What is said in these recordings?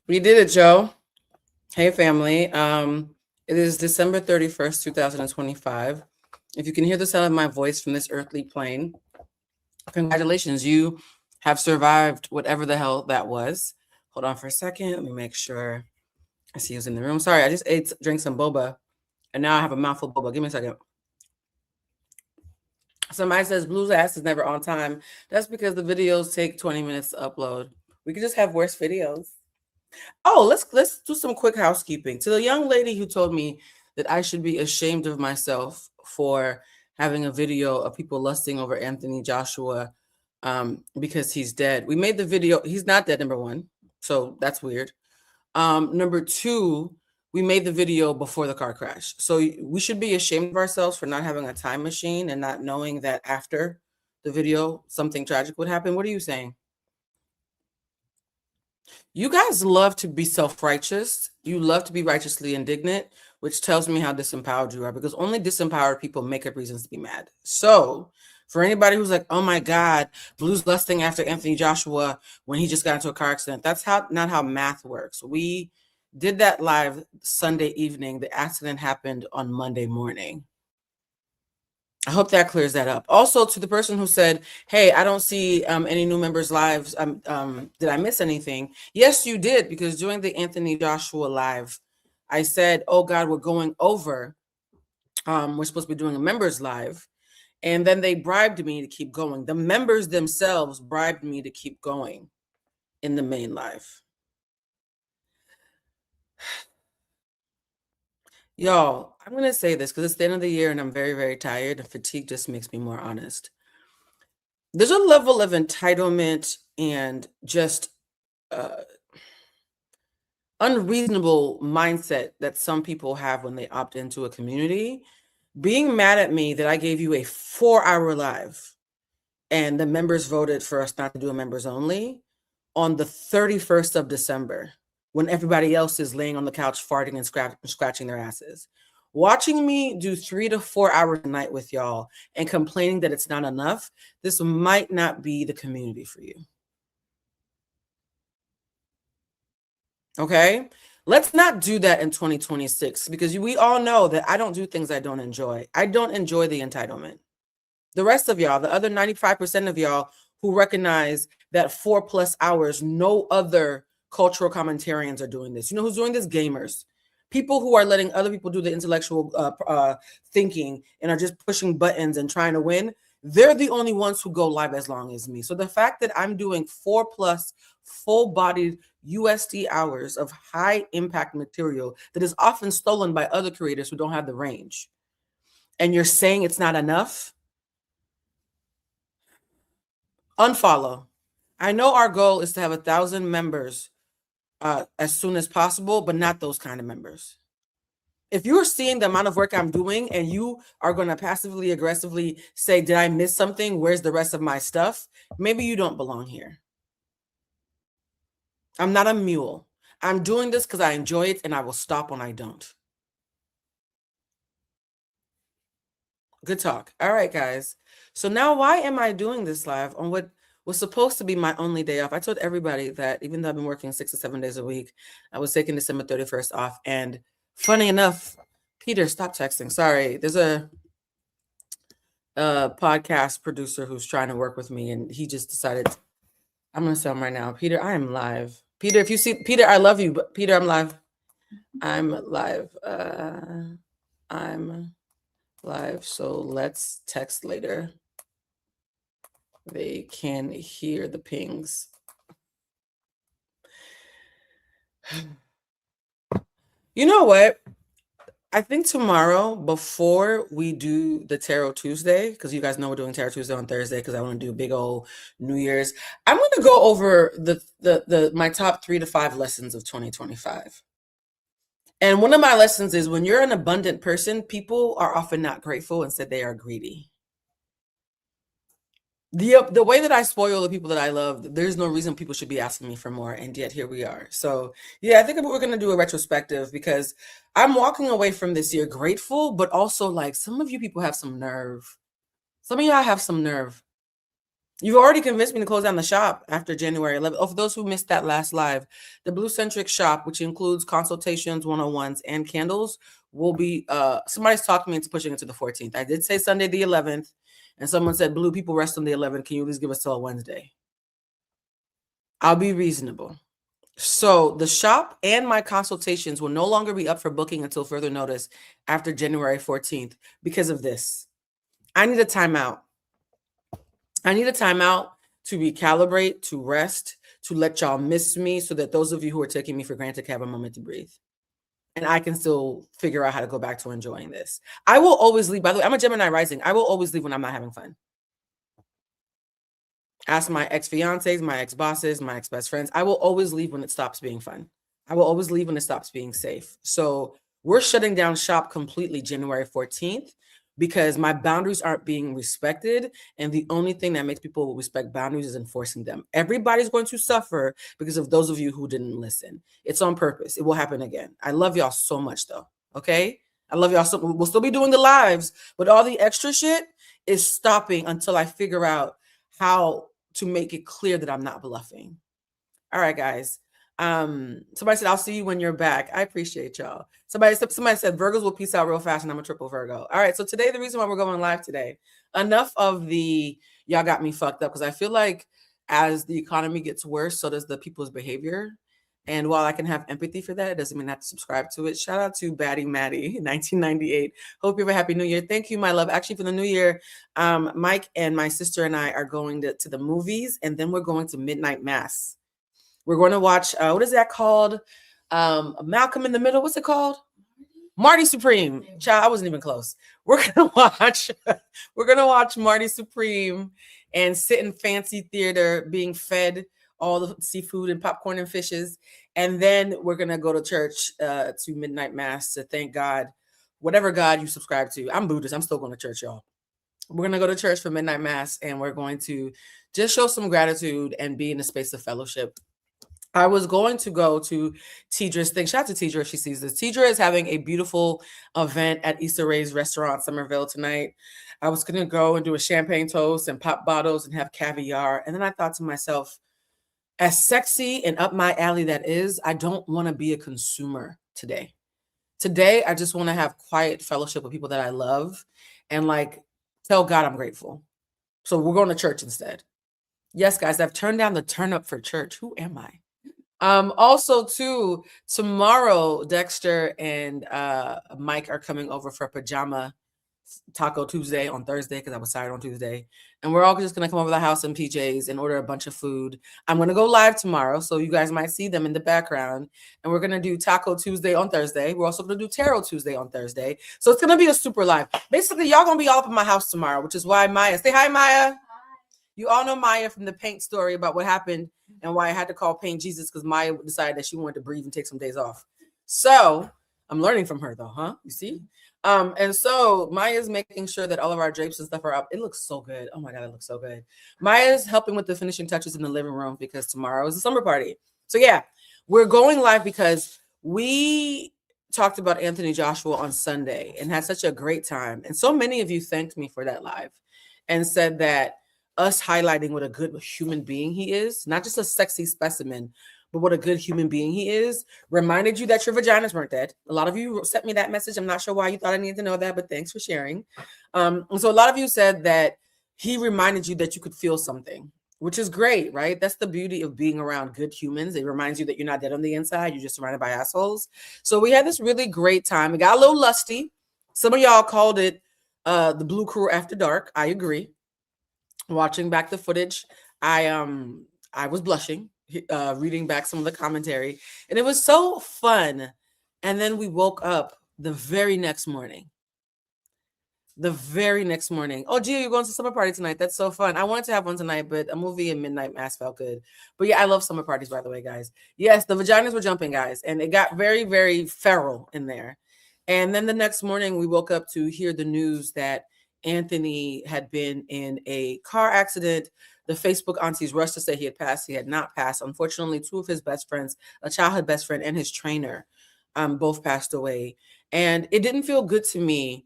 We did it, Joe. Hey, family. It is December 31st, 2025. If you can hear the sound of my voice from this earthly plane, congratulations. You have survived whatever the hell that was. Hold on for a second. Let me make sure I see who's in the room. Sorry, I just drank some boba, and now I have a mouthful of boba. Give me a second. Somebody says Blue's ass is never on time. That's because the videos take 20 minutes to upload. We could just have worse videos. Oh, let's do some quick housekeeping. To the young lady who told me that I should be ashamed of myself for having a video of people lusting over Anthony Joshua because he's dead. We made the video. He's not dead, number one. So that's weird. Number two, we made the video before the car crash. So we should be ashamed of ourselves for not having a time machine and not knowing that after the video, something tragic would happen. What are you saying? You guys love to be self-righteous. You love to be righteously indignant, which tells me how disempowered you are, because only disempowered people make up reasons to be mad. So for anybody who's like, oh my God, Blue's lusting after Anthony Joshua when he just got into a car accident, that's not how math works. We did that live Sunday evening. The accident happened on Monday morning. I hope that clears that up. Also, to the person who said, hey, I don't see any new members' lives. Did I miss anything? Yes, you did, because during the Anthony Joshua live, I said, oh, God, we're going over. We're supposed to be doing a members live. And then they bribed me to keep going. The members themselves bribed me to keep going in the main live. Y'all, I'm going to say this because it's the end of the year and I'm very, very tired, and fatigue just makes me more honest. There's a level of entitlement and just unreasonable mindset that some people have when they opt into a community. Being mad at me that I gave you a 4-hour live and the members voted for us not to do a members only on the 31st of December, when everybody else is laying on the couch farting and scratching their asses. Watching me do 3 to 4 hours a night with y'all and complaining that it's not enough, this might not be the community for you. Okay? Let's not do that in 2026, because we all know that I don't do things I don't enjoy. I don't enjoy the entitlement. The rest of y'all, the other 95% of y'all who recognize that 4+ hours, no other cultural commentarians are doing this. You know who's doing this? Gamers. People who are letting other people do the intellectual thinking and are just pushing buttons and trying to win. They're the only ones who go live as long as me. So the fact that I'm doing 4+ full-bodied USD hours of high impact material that is often stolen by other creators who don't have the range, and you're saying it's not enough, unfollow. I know our goal is to have 1,000 members as soon as possible, but not those kind of members. If you're seeing the amount of work I'm doing and you are going to passively aggressively say, did I miss something? Where's the rest of my stuff? Maybe you don't belong here. I'm not a mule. I'm doing this because I enjoy it, and I will stop when I don't. Good talk. All right, guys. So now why am I doing this live on what was supposed to be my only day off? I told everybody that even though I've been working 6 to 7 days a week, I was taking December 31st off. And funny enough, Peter, stop texting. Sorry. There's a podcast producer who's trying to work with me, and he just decided, I'm going to tell him right now, Peter, I am live. Peter, if you see, Peter, I love you, but Peter, I'm live. I'm live. I'm live. So let's text later. They can hear the pings. You know what? I think tomorrow, before we do the Tarot Tuesday, because you guys know we're doing Tarot Tuesday on Thursday, because I want to do big old New Year's, I'm going to go over my top 3 to 5 lessons of 2025. And one of my lessons is, when you're an abundant person, people are often not grateful. Instead, they are greedy. The way that I spoil the people that I love, there's no reason people should be asking me for more, and yet here we are. So yeah, I think we're going to do a retrospective, because I'm walking away from this year grateful, but also like, some of you people have some nerve. Some of y'all have some nerve. You've already convinced me to close down the shop after January 11th. Oh, for those who missed that last live, the Bluecentric shop, which includes consultations, 101s, and candles, will be, somebody's talking me into pushing it to the 14th. I did say Sunday the 11th, and someone said, Blue, people rest on the 11th. Can you at least give us till Wednesday? I'll be reasonable. So the shop and my consultations will no longer be up for booking until further notice after January 14th because of this. I need a timeout. I need a timeout to recalibrate, to rest, to let y'all miss me so that those of you who are taking me for granted can have a moment to breathe. And I can still figure out how to go back to enjoying this. I will always leave. By the way, I'm a Gemini rising. I will always leave when I'm not having fun. Ask my ex-fiancés, my ex-bosses, my ex-best friends. I will always leave when it stops being fun. I will always leave when it stops being safe. So we're shutting down shop completely January 14th because my boundaries aren't being respected. And the only thing that makes people respect boundaries is enforcing them. Everybody's going to suffer because of those of you who didn't listen. It's on purpose. It will happen again. I love y'all so much though. Okay. I love y'all. So we'll still be doing the lives, but all the extra shit is stopping until I figure out how to make it clear that I'm not bluffing. All right, guys. Somebody said, I'll see you when you're back. I appreciate y'all. Somebody said Virgos will peace out real fast, and I'm a triple Virgo. All right, so today, the reason why we're going live today, enough of the y'all got me fucked up, because I feel like as the economy gets worse, so does the people's behavior. And while I can have empathy for that, it doesn't mean I have to subscribe to it. Shout out to Batty Maddie, 1998. Hope you have a happy new year. Thank you, my love. Actually, for the new year, Mike and my sister and I are going to the movies, and then we're going to midnight mass. We're going to watch, what is that called? Malcolm in the Middle. What's it called? Marty Supreme. Child, I wasn't even close. We're gonna watch Marty Supreme and sit in fancy theater being fed all the seafood and popcorn and fishes. And then we're gonna go to church to midnight mass to thank God, whatever God you subscribe to. I'm Buddhist. I'm still going to church, y'all. We're gonna go to church for midnight mass, and we're going to just show some gratitude and be in a space of fellowship. I was going to go to Tidra's thing. Shout out to Tidra if she sees this. Tidra is having a beautiful event at Issa Rae's restaurant, Somerville, tonight. I was going to go and do a champagne toast and pop bottles and have caviar. And then I thought to myself, as sexy and up my alley that is, I don't want to be a consumer today. Today, I just want to have quiet fellowship with people that I love and like tell God I'm grateful. So we're going to church instead. Yes, guys, I've turned down the turn up for church. Who am I? Also too, tomorrow Dexter and Mike are coming over for pajama Taco Tuesday on Thursday, because I was tired on Tuesday, and we're all just gonna come over the house in PJs and order a bunch of food. I'm gonna go live tomorrow, so you guys might see them in the background, and we're gonna do Taco Tuesday on Thursday. We're also gonna do Tarot Tuesday on Thursday, so it's gonna be a super live. Basically, y'all gonna be all up in my house tomorrow, which is why Maya, say hi, Maya. You all know Maya from the paint story about what happened and why I had to call paint Jesus, because Maya decided that she wanted to breathe and take some days off. So I'm learning from her though, huh? You see? And so Maya's making sure that all of our drapes and stuff are up. It looks so good. Oh my God, it looks so good. Maya's helping with the finishing touches in the living room because tomorrow is a summer party. So yeah, we're going live because we talked about Anthony Joshua on Sunday and had such a great time. And so many of you thanked me for that live and said that us highlighting what a good human being he is, not just a sexy specimen, but what a good human being he is, reminded you that your vaginas weren't dead. A lot of you sent me that message. I'm not sure why you thought I needed to know that, but thanks for sharing. And so a lot of you said that he reminded you that you could feel something, which is great, right? That's the beauty of being around good humans. It reminds you that you're not dead on the inside. You're just surrounded by assholes. So we had this really great time. It got a little lusty. Some of y'all called it the Blue Crew After Dark. I agree. Watching back the footage, I was blushing, reading back some of the commentary, and it was so fun. And then we woke up the very next morning. Oh, Gio, you're going to summer party tonight. That's so fun. I wanted to have one tonight, but a movie and midnight mass felt good. But yeah, I love summer parties, by the way, guys. Yes, the vaginas were jumping, guys, and it got very, very feral in there. And then the next morning, we woke up to hear the news that Anthony had been in a car accident. The Facebook aunties rushed to say he had passed. He had not passed. Unfortunately, two of his best friends, a childhood best friend and his trainer, both passed away. And it didn't feel good to me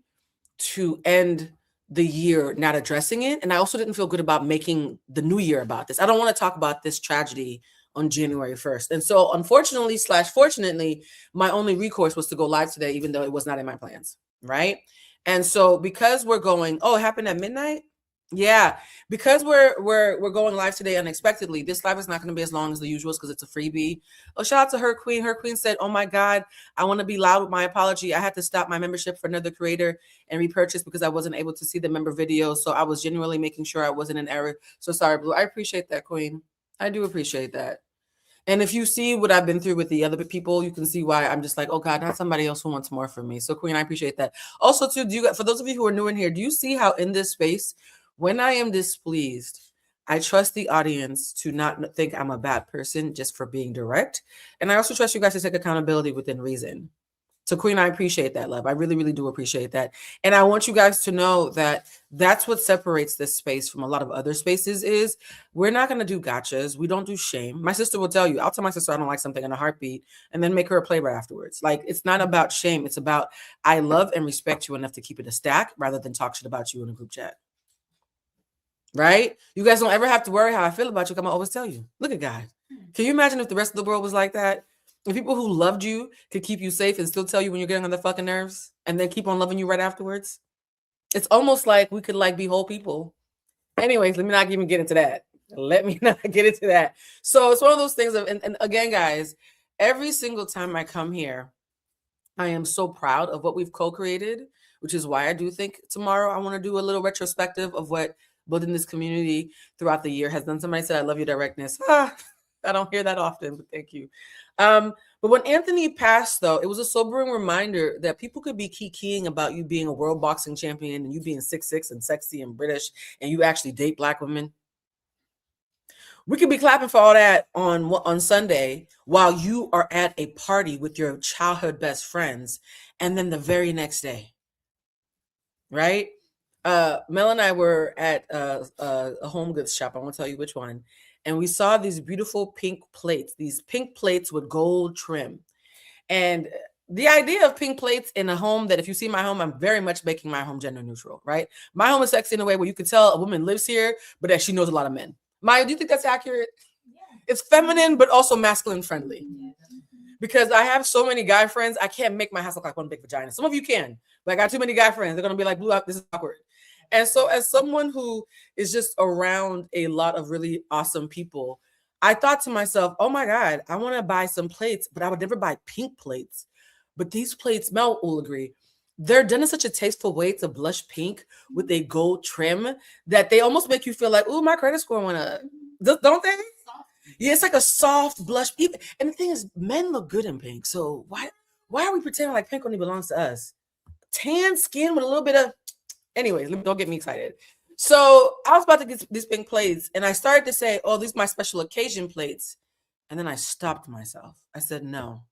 to end the year not addressing it. And I also didn't feel good about making the new year about this. I don't want to talk about this tragedy on January 1st. And so unfortunately / fortunately, my only recourse was to go live today, even though it was not in my plans. Right. And so because we're going, oh, it happened at midnight. Yeah, because we're going live today unexpectedly. This live is not going to be as long as the usual because it's a freebie. Oh, shout out to her queen. Her queen said, "Oh my God, I want to be loud with my apology. I had to stop my membership for another creator and repurchase because I wasn't able to see the member video. So I was genuinely making sure I wasn't in error. So sorry, Blue. I appreciate that, queen. I do appreciate that. And if you see what I've been through with the other people, you can see why I'm just like, oh God, not somebody else who wants more from me. So queen, I appreciate that. Also, too, for those of you who are new in here, do you see how in this space, when I am displeased, I trust the audience to not think I'm a bad person just for being direct. And I also trust you guys to take accountability within reason. So queen, I appreciate that, love. I really, really do appreciate that. And I want you guys to know that that's what separates this space from a lot of other spaces is we're not going to do gotchas. We don't do shame. My sister will tell you, I'll tell my sister I don't like something in a heartbeat and then make her a play right afterwards. Like, it's not about shame. It's about, I love and respect you enough to keep it a stack rather than talk shit about you in a group chat. Right? You guys don't ever have to worry how I feel about you. I'm gonna always tell you. Look at God. Can you imagine if the rest of the world was like that? If people who loved you could keep you safe and still tell you when you're getting on their fucking nerves and then keep on loving you right afterwards? It's almost like we could like be whole people. Anyways, let me not even get into that. Let me not get into that. So it's one of those things of, and again, guys, every single time I come here, I am so proud of what we've co-created, which is why I do think tomorrow I want to do a little retrospective of what building this community throughout the year has done. Somebody said, I love your directness. I don't hear that often, but thank you. But when Anthony passed, though, it was a sobering reminder that people could be keying about you being a world boxing champion and you being 6'6" and sexy and British and you actually date Black women. We could be clapping for all that on Sunday while you are at a party with your childhood best friends, and then the very next day, right? Mel and I were at a home goods shop. I won't tell you which one. And we saw these beautiful pink plates with gold trim. And the idea of pink plates in a home that if you see my home, I'm very much making my home gender neutral, right? My home is sexy in a way where you can tell a woman lives here, but that she knows a lot of men. Maya, do you think that's accurate? Yeah. It's feminine, but also masculine friendly. Yeah. Because I have so many guy friends, I can't make my house look like one big vagina. Some of you can, but I got too many guy friends. They're going to be like, Blue, this is awkward. And so as someone who is just around a lot of really awesome people, I thought to myself, oh my God, I want to buy some plates, but I would never buy pink plates. But these plates, Mel will agree, they're done in such a tasteful way to blush pink with a gold trim that they almost make you feel like, ooh, my credit score went up. Don't they? Yeah, it's like a soft blush. And the thing is, men look good in pink. So why are we pretending like pink only belongs to us? Tan skin with a little bit of... Anyways, don't get me excited. So I was about to get these pink plates and I started to say, oh, these are my special occasion plates. And then I stopped myself. I said, no.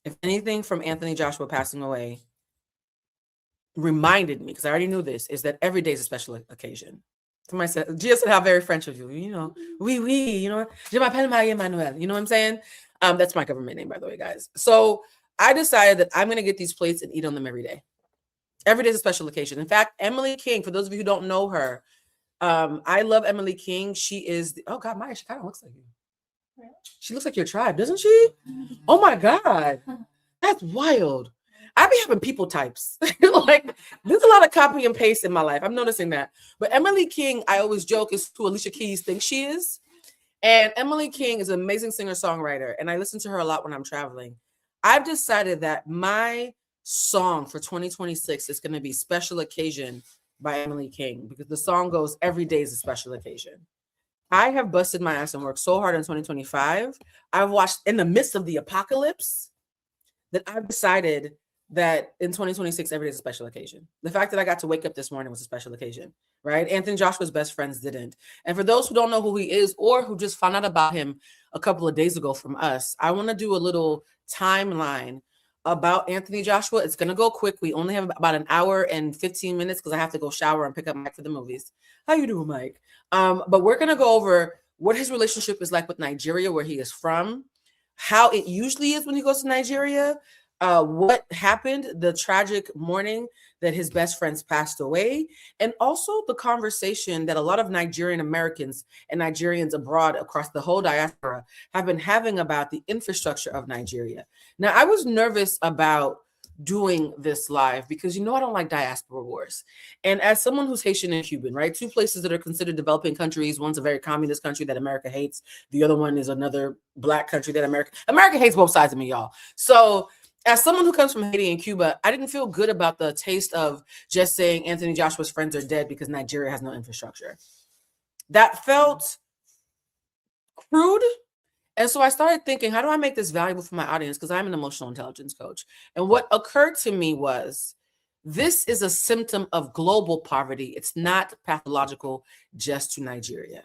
If anything from Anthony Joshua passing away reminded me, because I already knew this, is that every day is a special occasion. Somebody said, Gia said how very French of you, you know, oui, you know, je m'appelle Marie-Emmanuelle, you know what I'm saying? That's my government name, by the way, guys. So I decided that I'm going to get these plates and eat on them every day. Every day is a special occasion. In fact, Emily King, for those of you who don't know her, I love Emily King. She is, oh God, Maya, she kind of looks like you. She looks like your tribe, doesn't she? Oh my God, that's wild. I be having people types. Like, there's a lot of copy and paste in my life. I'm noticing that. But Emily King, I always joke, is who Alicia Keys thinks she is. And Emily King is an amazing singer-songwriter. And I listen to her a lot when I'm traveling. I've decided that my song for 2026 is going to be Special Occasion by Emily King, because the song goes, every day is a special occasion. I have busted my ass and worked so hard in 2025. I've watched in the midst of the apocalypse that I've decided that in 2026, every day is a special occasion. The fact that I got to wake up this morning was a special occasion, right? Anthony Joshua's best friends didn't. And for those who don't know who he is or who just found out about him a couple of days ago from us, I want to do a little timeline about Anthony Joshua. It's going to go quick. We only have about an hour and 15 minutes because I have to go shower and pick up Mike for the movies. How you doing, Mike? But we're going to go over what his relationship is like with Nigeria, where he is from, how it usually is when he goes to Nigeria, what happened, the tragic morning that his best friends passed away, and also the conversation that a lot of Nigerian Americans and Nigerians abroad across the whole diaspora have been having about the infrastructure of Nigeria. Now, I was nervous about doing this live because I don't like diaspora wars. And as someone who's Haitian and Cuban, right? Two places that are considered developing countries. One's a very communist country that America hates. The other one is another Black country that America hates both sides of me, y'all. So as someone who comes from Haiti and Cuba, I didn't feel good about the taste of just saying Anthony Joshua's friends are dead because Nigeria has no infrastructure. That felt crude. And so I started thinking, how do I make this valuable for my audience? Because I'm an emotional intelligence coach. And what occurred to me was, this is a symptom of global poverty. It's not pathological just to Nigeria.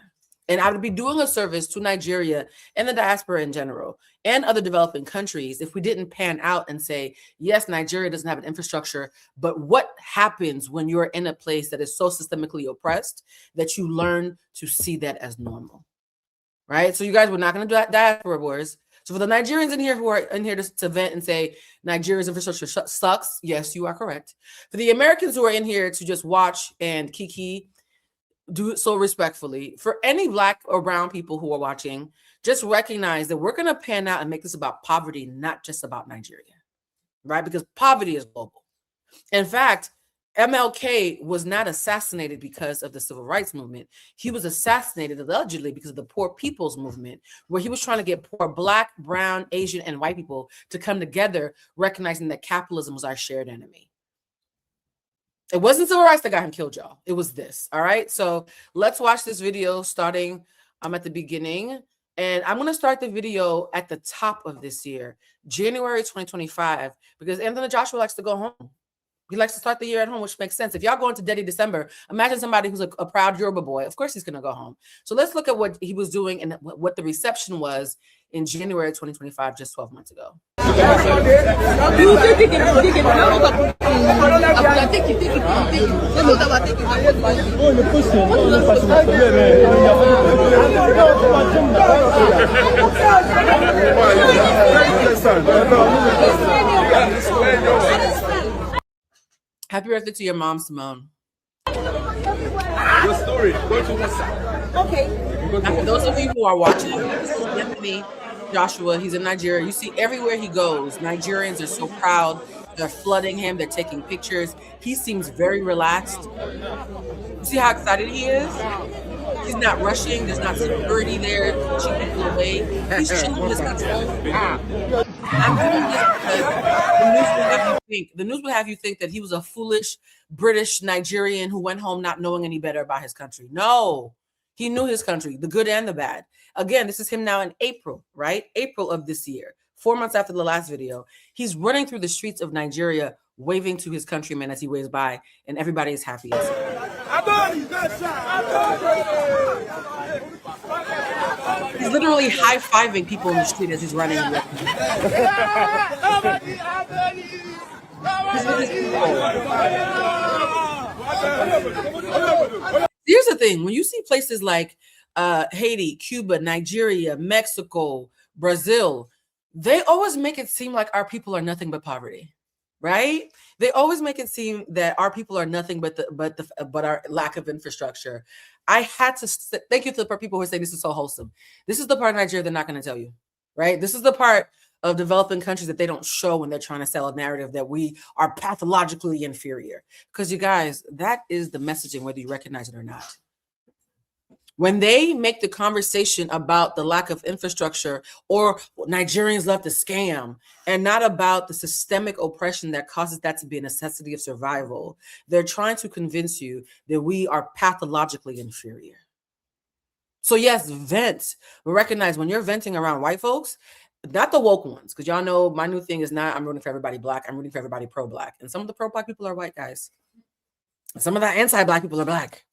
And I would be doing a service to Nigeria and the diaspora in general and other developing countries if we didn't pan out and say, yes, Nigeria doesn't have an infrastructure, but what happens when you're in a place that is so systemically oppressed that you learn to see that as normal? Right? So you guys, we're not going to do diaspora wars. So for the Nigerians in here who are in here to vent and say Nigeria's infrastructure sucks, yes, you are correct. For the Americans who are in here to just watch and kiki, do it so respectfully. For any Black or brown people who are watching, just recognize that we're going to pan out and make this about poverty, not just about Nigeria, right? Because poverty is global. In fact, MLK was not assassinated because of the civil rights movement. He was assassinated allegedly because of the poor people's movement, where he was trying to get poor Black, brown, Asian, and white people to come together, recognizing that capitalism was our shared enemy. It wasn't civil rights that got him killed, y'all. It was this. All right. So let's watch this video starting at the beginning. And I'm going to start the video at the top of this year, January 2025, because Anthony Joshua likes to go home. He likes to start the year at home, which makes sense. If y'all go into Daddy December, imagine somebody who's a proud Yoruba boy. Of course, he's going to go home. So let's look at what he was doing and what the reception was in January 2025, just 12 months ago. Happy birthday to your mom, Simone. Your story. Go to WhatsApp. Okay. Now, for those of you who are watching, this is Anthony Joshua. He's in Nigeria. You see everywhere he goes, Nigerians are so proud. They're flooding him. They're taking pictures. He seems very relaxed. You see how excited he is? He's not rushing. There's not security there pushing people away. He's chilling in his control. I'm doing this because the news will have you think that he was a foolish British Nigerian who went home not knowing any better about his country. No, he knew his country, the good and the bad. Again, this is him now in April, right? April of this year, 4 months after the last video. He's running through the streets of Nigeria, waving to his countrymen as he waves by, and everybody is happy. He's literally high-fiving people in the street as he's running. Here's the thing. When you see places like Haiti, Cuba, Nigeria, Mexico, Brazil, they always make it seem like our people are nothing but poverty, right? They always make it seem that our people are nothing but our lack of infrastructure. I had to thank you to the people who say this is so wholesome. This is the part of Nigeria they're not going to tell you, right? This is the part of developing countries that they don't show when they're trying to sell a narrative that we are pathologically inferior. Because you guys, that is the messaging, whether you recognize it or not. When they make the conversation about the lack of infrastructure or Nigerians love to scam and not about the systemic oppression that causes that to be a necessity of survival, they're trying to convince you that we are pathologically inferior. So yes, vent, but recognize when you're venting around white folks, not the woke ones, because y'all know my new thing is not I'm rooting for everybody Black, I'm rooting for everybody pro-Black. And some of the pro-Black people are white guys. Some of the anti-Black people are Black.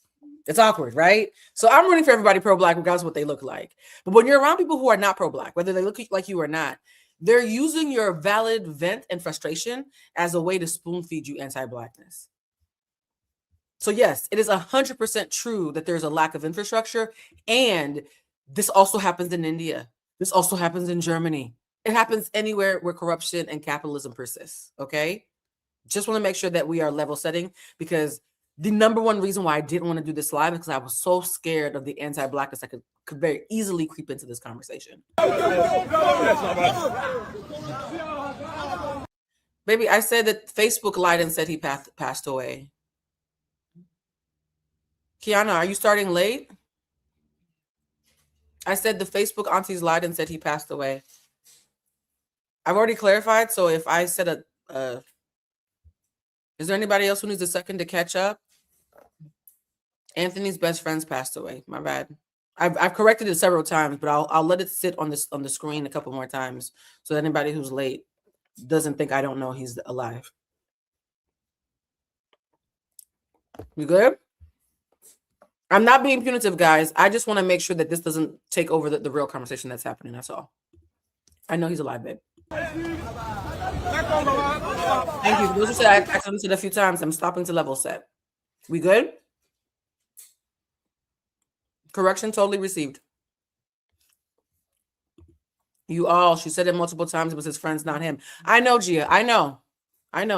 It's awkward, right? So I'm rooting for everybody pro-Black regardless of what they look like. But when you're around people who are not pro-Black, whether they look like you or not, they're using your valid vent and frustration as a way to spoon feed you anti-Blackness. So yes, it is 100% true that there's a lack of infrastructure. And this also happens in India. This also happens in Germany. It happens anywhere where corruption and capitalism persists, okay? Just want to make sure that we are level setting, because the number one reason why I didn't want to do this live is because I was so scared of the anti-blackness that could very easily creep into this conversation. Baby, I said that Facebook lied and said he passed away. Kiana, are you starting late? I said the Facebook aunties lied and said he passed away. I've already clarified, so if I said is there anybody else who needs a second to catch up? Anthony's best friends passed away. My bad. I've corrected it several times, but I'll let it sit on the screen a couple more times so that anybody who's late doesn't think I don't know he's alive. You good? I'm not being punitive, guys. I just want to make sure that this doesn't take over the real conversation that's happening. That's all. I know he's alive, babe. Thank you. Those who said I accidentally said a few times, I'm stopping to level set. We good? Correction totally received. You all, she said it multiple times. It was his friends, not him. I know, Gia. I know,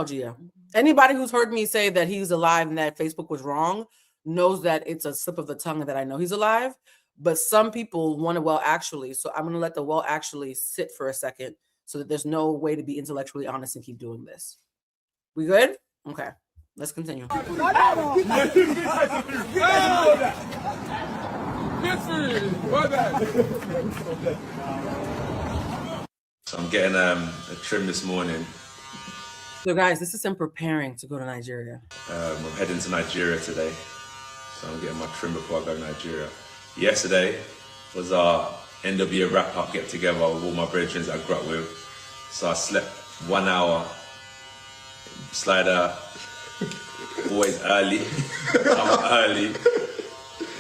Gia. Anybody who's heard me say that he's alive and that Facebook was wrong knows that it's a slip of the tongue and that I know he's alive. But some people want to well actually. So I'm going to let the well actually sit for a second so that there's no way to be intellectually honest and keep doing this. We good? Okay. Let's continue. So I'm getting a trim this morning. So guys, this is him preparing to go to Nigeria. I'm heading to Nigeria today. So I'm getting my trim before I go to Nigeria. Yesterday was our end of year wrap up get together with all my brethren I grew up with. So I slept 1 hour. Slider, always early. I'm early.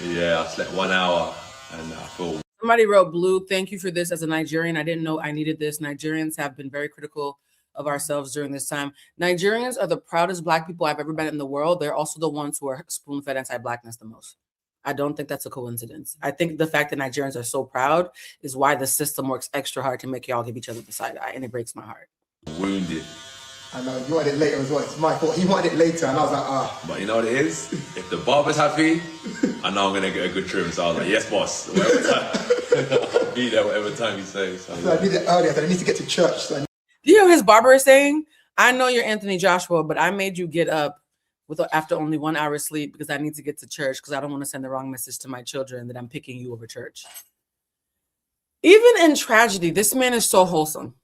Yeah, I slept 1 hour and I feel. Somebody wrote, Blue, thank you for this. As a Nigerian, I didn't know I needed this. Nigerians have been very critical of ourselves during this time. Nigerians are the proudest Black people I've ever met in the world. They're also the ones who are spoon-fed anti-Blackness the most. I don't think that's a coincidence. I think the fact that Nigerians are so proud is why the system works extra hard to make y'all give each other the side eye, and it breaks my heart. Wounded. I know, you wanted it later as well. It's my fault. He wanted it later, and I was like, ah. But you know what it is? If the barber's happy, I know I'm going to get a good trim. So I was like, yes, boss. Whatever time. I'll be there whatever time you say. So I need it earlier. I need to get to church. So Do you hear what his barber is saying? I know you're Anthony Joshua, but I made you get up after only 1 hour sleep because I need to get to church because I don't want to send the wrong message to my children that I'm picking you over church. Even in tragedy, this man is so wholesome.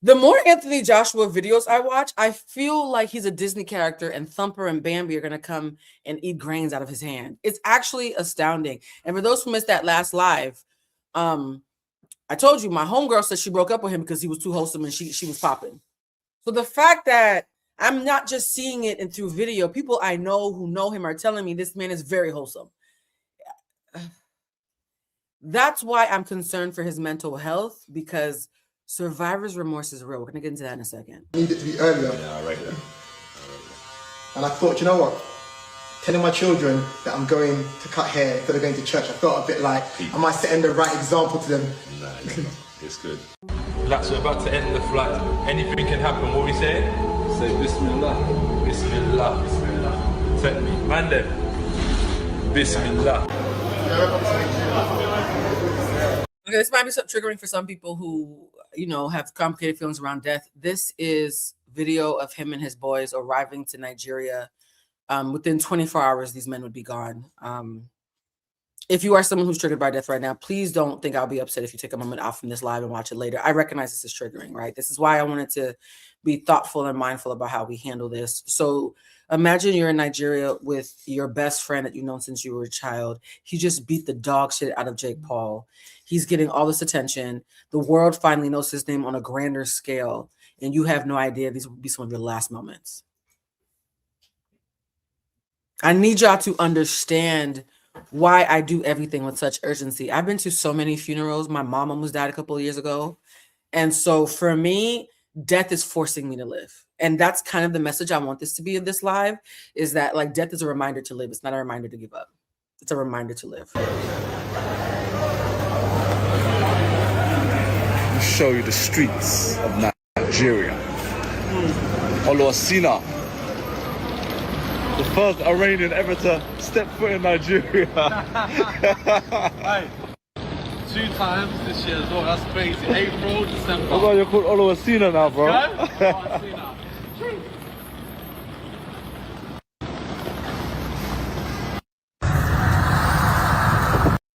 The more Anthony Joshua videos I watch, I feel like he's a Disney character and Thumper and Bambi are going to come and eat grains out of his hand. It's actually astounding. And for those who missed that last live, I told you my homegirl said she broke up with him because he was too wholesome and she was popping. So the fact that I'm not just seeing it and through video, people I know who know him are telling me this man is very wholesome. That's why I'm concerned for his mental health, because survivor's remorse is real. We're going to get into that in a second. I need it to be earlier. yeah, right there. And I thought, you know what? Telling my children that I'm going to cut hair instead of going to church, I felt a bit like, am I setting the right example to them? Nah, it's good. Lads, we're about to end the flight. Anything can happen. What we say? Say Bismillah. Bismillah. Bismillah. Take me. Man them. Bismillah. Okay, this might be triggering for some people who, have complicated feelings around death. This is video of him and his boys arriving to Nigeria. Within 24 hours, these men would be gone. If you are someone who's triggered by death right now, please don't think I'll be upset if you take a moment out from this live and watch it later. I recognize this is triggering, right? This is why I wanted to be thoughtful and mindful about how we handle this. So imagine you're in Nigeria with your best friend that you've known since you were a child. He just beat the dog shit out of Jake Paul. He's getting all this attention. The world finally knows his name on a grander scale, and you have no idea these will be some of your last moments. I need y'all to understand why I do everything with such urgency. I've been to so many funerals. My mom almost died a couple of years ago. And so for me, death is forcing me to live. And that's kind of the message I want this to be in this live, is that like death is a reminder to live. It's not a reminder to give up. It's a reminder to live. Show you the streets of Nigeria. Oluwasina, the first Iranian ever to step foot in Nigeria. Hey, 2 times this year as well. That's crazy. April, December. That's why you're called Oluwasina now, bro.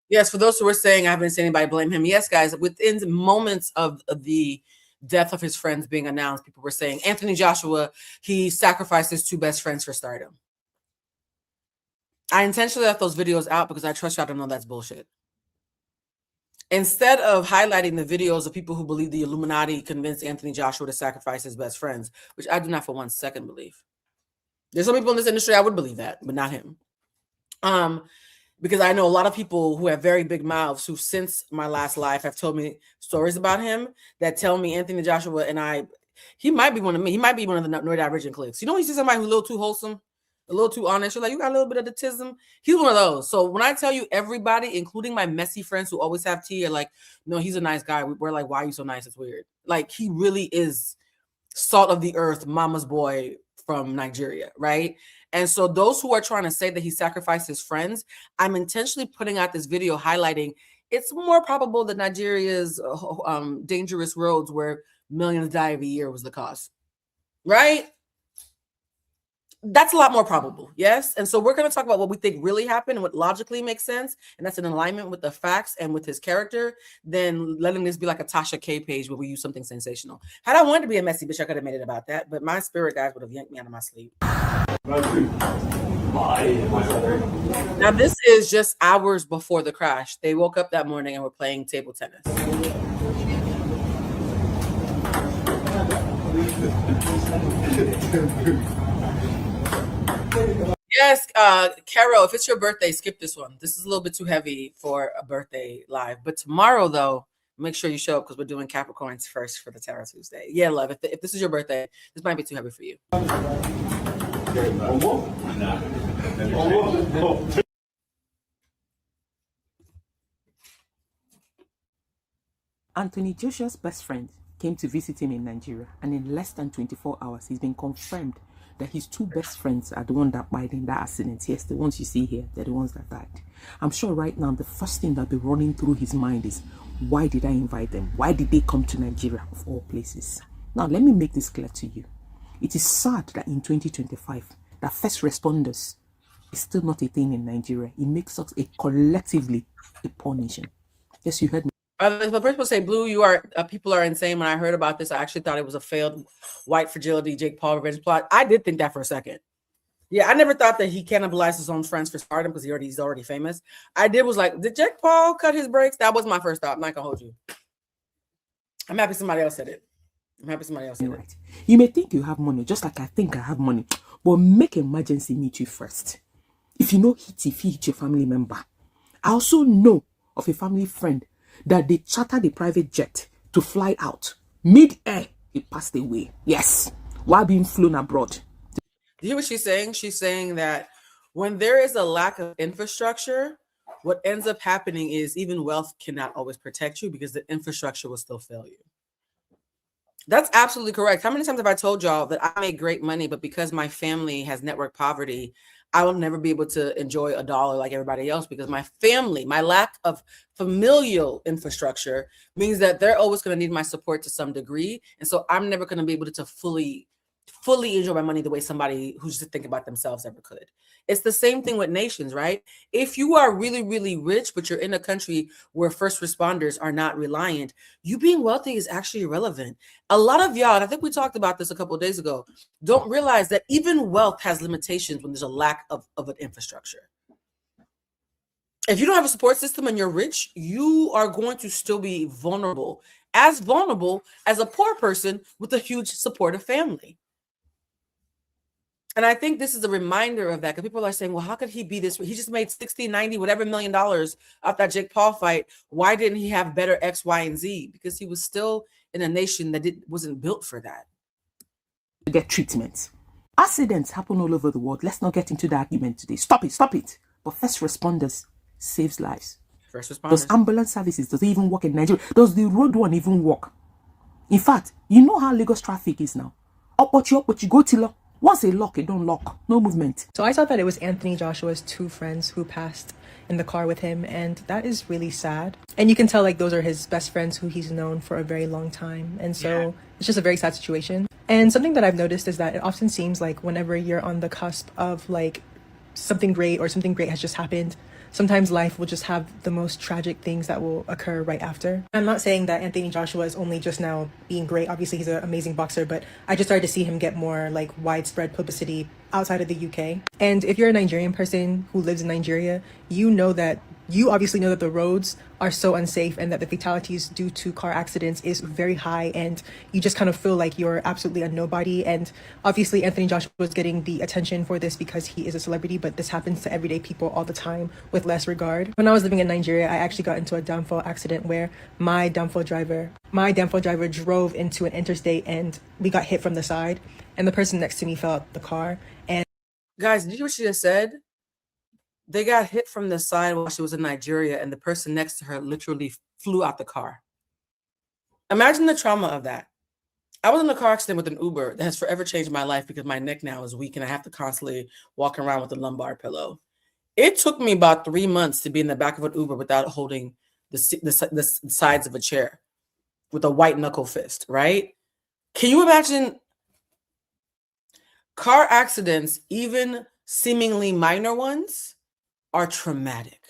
Yes, for those who were saying I haven't seen anybody blame him. Yes, guys, within moments of the death of his friends being announced, people were saying Anthony Joshua, he sacrificed his 2 best friends for stardom. I intentionally left those videos out because I trust y'all to know that's bullshit. Instead of highlighting the videos of people who believe the Illuminati convinced Anthony Joshua to sacrifice his best friends, which I do not for 1 second believe. There's some people in this industry I would believe that, but not him. Because I know a lot of people who have very big mouths who since my last life have told me stories about him that tell me Anthony Joshua and he might be one of me. He might be one of the neurodivergent cliques. You know, you see somebody who's a little too wholesome, a little too honest. You're like, you got a little bit of autism. He's one of those. So when I tell you everybody, including my messy friends who always have tea, are like, no, he's a nice guy. We're like, why are you so nice? It's weird. Like, he really is salt of the earth, mama's boy from Nigeria, right? And so those who are trying to say that he sacrificed his friends, I'm intentionally putting out this video highlighting it's more probable that Nigeria's dangerous roads where millions die every year was the cause, right? That's a lot more probable, yes? And so we're going to talk about what we think really happened and what logically makes sense, and that's in alignment with the facts and with his character, than letting this be like a Tasha K page where we use something sensational. Had I wanted to be a messy bitch, I could have made it about that, but my spirit guys would have yanked me out of my sleep. Now, this is just hours before the crash. They woke up that morning and were playing table tennis. Yes, Carol, if it's your birthday, skip this one. This is a little bit too heavy for a birthday live. But tomorrow, though, make sure you show up because we're doing Capricorns first for the Tarot Tuesday. Yeah, love, if this is your birthday, this might be too heavy for you. Anthony Joshua's best friend came to visit him in Nigeria, and in less than 24 hours, he's been confirmed that his 2 best friends are the ones that died in that accident. Yes, the ones you see here, they're the ones that died. I'm sure right now the first thing that'll be running through his mind is, why did I invite them? Why did they come to Nigeria of all places? Now, let me make this clear to you. It is sad that in 2025, that first responders is still not a thing in Nigeria. It makes us collectively a poor nation. Yes, you heard me. The person say, Blue, you are people are insane. When I heard about this, I actually thought it was a failed white fragility Jake Paul revenge plot. I did think that for a second. Yeah, I never thought that he cannibalized his own friends for stardom because he's already famous. I was like, did Jake Paul cut his brakes? That was my first thought. I'm not gonna hold you. I'm happy somebody else said it. Right. You may think you have money, just like I think I have money, but make emergency meet you first. If you know if he hit your family member. I also know of a family friend that they chartered a private jet to fly out. Mid-air, he passed away. Yes, while being flown abroad. You hear what she's saying? She's saying that when there is a lack of infrastructure, what ends up happening is even wealth cannot always protect you because the infrastructure will still fail you. That's absolutely correct. How many times have I told y'all that I make great money, but because my family has network poverty, I will never be able to enjoy a dollar like everybody else because my family, my lack of familial infrastructure means that they're always going to need my support to some degree. And so I'm never going to be able to fully enjoy my money the way somebody who's just thinking about themselves ever could. It's the same thing with nations, right? If you are really, really rich, but you're in a country where first responders are not reliant, you being wealthy is actually irrelevant. A lot of y'all, and I think we talked about this a couple of days ago, don't realize that even wealth has limitations when there's a lack of an infrastructure. If you don't have a support system and you're rich, you are going to still be vulnerable as a poor person with a huge supportive family. And I think this is a reminder of that because people are saying, well, how could he be this? He just made 60, 90, whatever $1 million off that Jake Paul fight. Why didn't he have better X, Y, and Z? Because he was still in a nation that wasn't built for that. To get treatment. Accidents happen all over the world. Let's not get into the argument today. Stop it. But first responders saves lives. First responders. Does ambulance services, does it even work in Nigeria? Does the road one even work? In fact, you know how Lagos traffic is now. But you go till lock. Once they lock, it don't lock. No movement. So I thought that it was Anthony Joshua's two friends who passed in the car with him, and that is really sad. And you can tell like those are his best friends who he's known for a very long time. And so it's just a very sad situation. And something that I've noticed is that it often seems like whenever you're on the cusp of like something great or something great has just happened, sometimes life will just have the most tragic things that will occur right after. I'm not saying that Anthony Joshua is only just now being great. Obviously, he's an amazing boxer, but I just started to see him get more like widespread publicity outside of the UK. And if you're a Nigerian person who lives in Nigeria, you obviously know that the roads are so unsafe and that the fatalities due to car accidents is very high, and you just kind of feel like you're absolutely a nobody. And obviously Anthony Joshua was getting the attention for this because he is a celebrity, but this happens to everyday people all the time with less regard. When I was living in Nigeria, I actually got into a downfall accident where my downfall driver drove into an interstate and we got hit from the side, and the person next to me fell out the car. And Guys, did you hear what she just said? They got hit from the side while she was in Nigeria, and the person next to her literally flew out the car. Imagine the trauma of that. I was in a car accident with an Uber that has forever changed my life because my neck now is weak and I have to constantly walk around with a lumbar pillow. It took me about 3 months to be in the back of an Uber without holding the sides of a chair with a white knuckle fist, right? Can you imagine car accidents, even seemingly minor ones, are traumatic.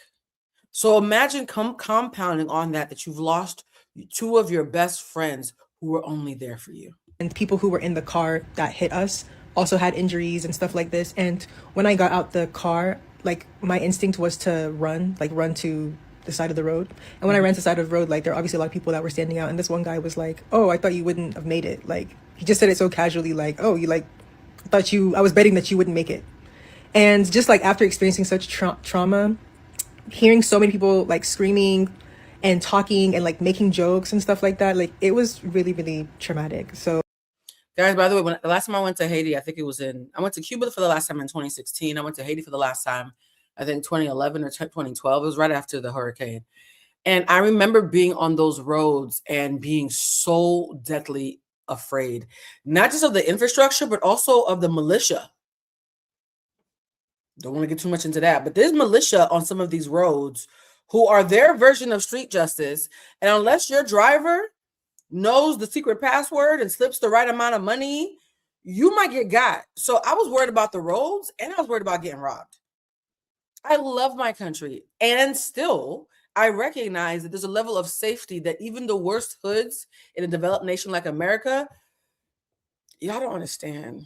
So imagine compounding on that you've lost two of your best friends who were only there for you. And people who were in the car that hit us also had injuries and stuff like this. And when I got out the car, like my instinct was to run to the side of the road. And when I ran to the side of the road, like there were obviously a lot of people that were standing out. And this one guy was like, "Oh, I thought you wouldn't have made it." Like he just said it so casually, like, "Oh, I was betting that you wouldn't make it." And just like after experiencing such trauma, hearing so many people like screaming and talking and like making jokes and stuff like that, like it was really, really traumatic. So guys, by the way, the last time I went to Haiti, I went to Cuba for the last time in 2016. I went to Haiti for the last time, I think 2011 or 2012. It was right after the hurricane. And I remember being on those roads and being so deathly afraid, not just of the infrastructure, but also of the militia. Don't want to get too much into that, but there's militia on some of these roads who are their version of street justice. And unless your driver knows the secret password and slips the right amount of money, you might get got. So I was worried about the roads and I was worried about getting robbed. I love my country. And still, I recognize that there's a level of safety that even the worst hoods in a developed nation like America, y'all don't understand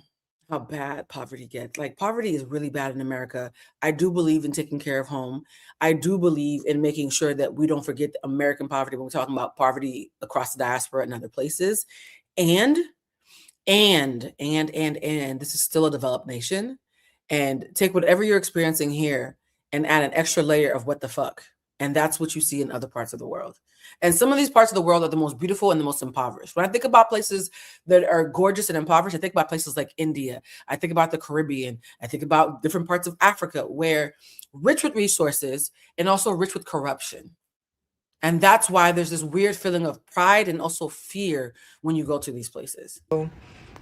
how bad poverty gets. Like poverty is really bad in America. I do believe in taking care of home. I do believe in making sure that we don't forget American poverty when we're talking about poverty across the diaspora and other places. And this is still a developed nation. And take whatever you're experiencing here and add an extra layer of what the fuck. And that's what you see in other parts of the world. And some of these parts of the world are the most beautiful and the most impoverished. When I think about places that are gorgeous and impoverished, I think about places like India. I think about the Caribbean. I think about different parts of Africa where rich with resources and also rich with corruption. And that's why there's this weird feeling of pride and also fear when you go to these places.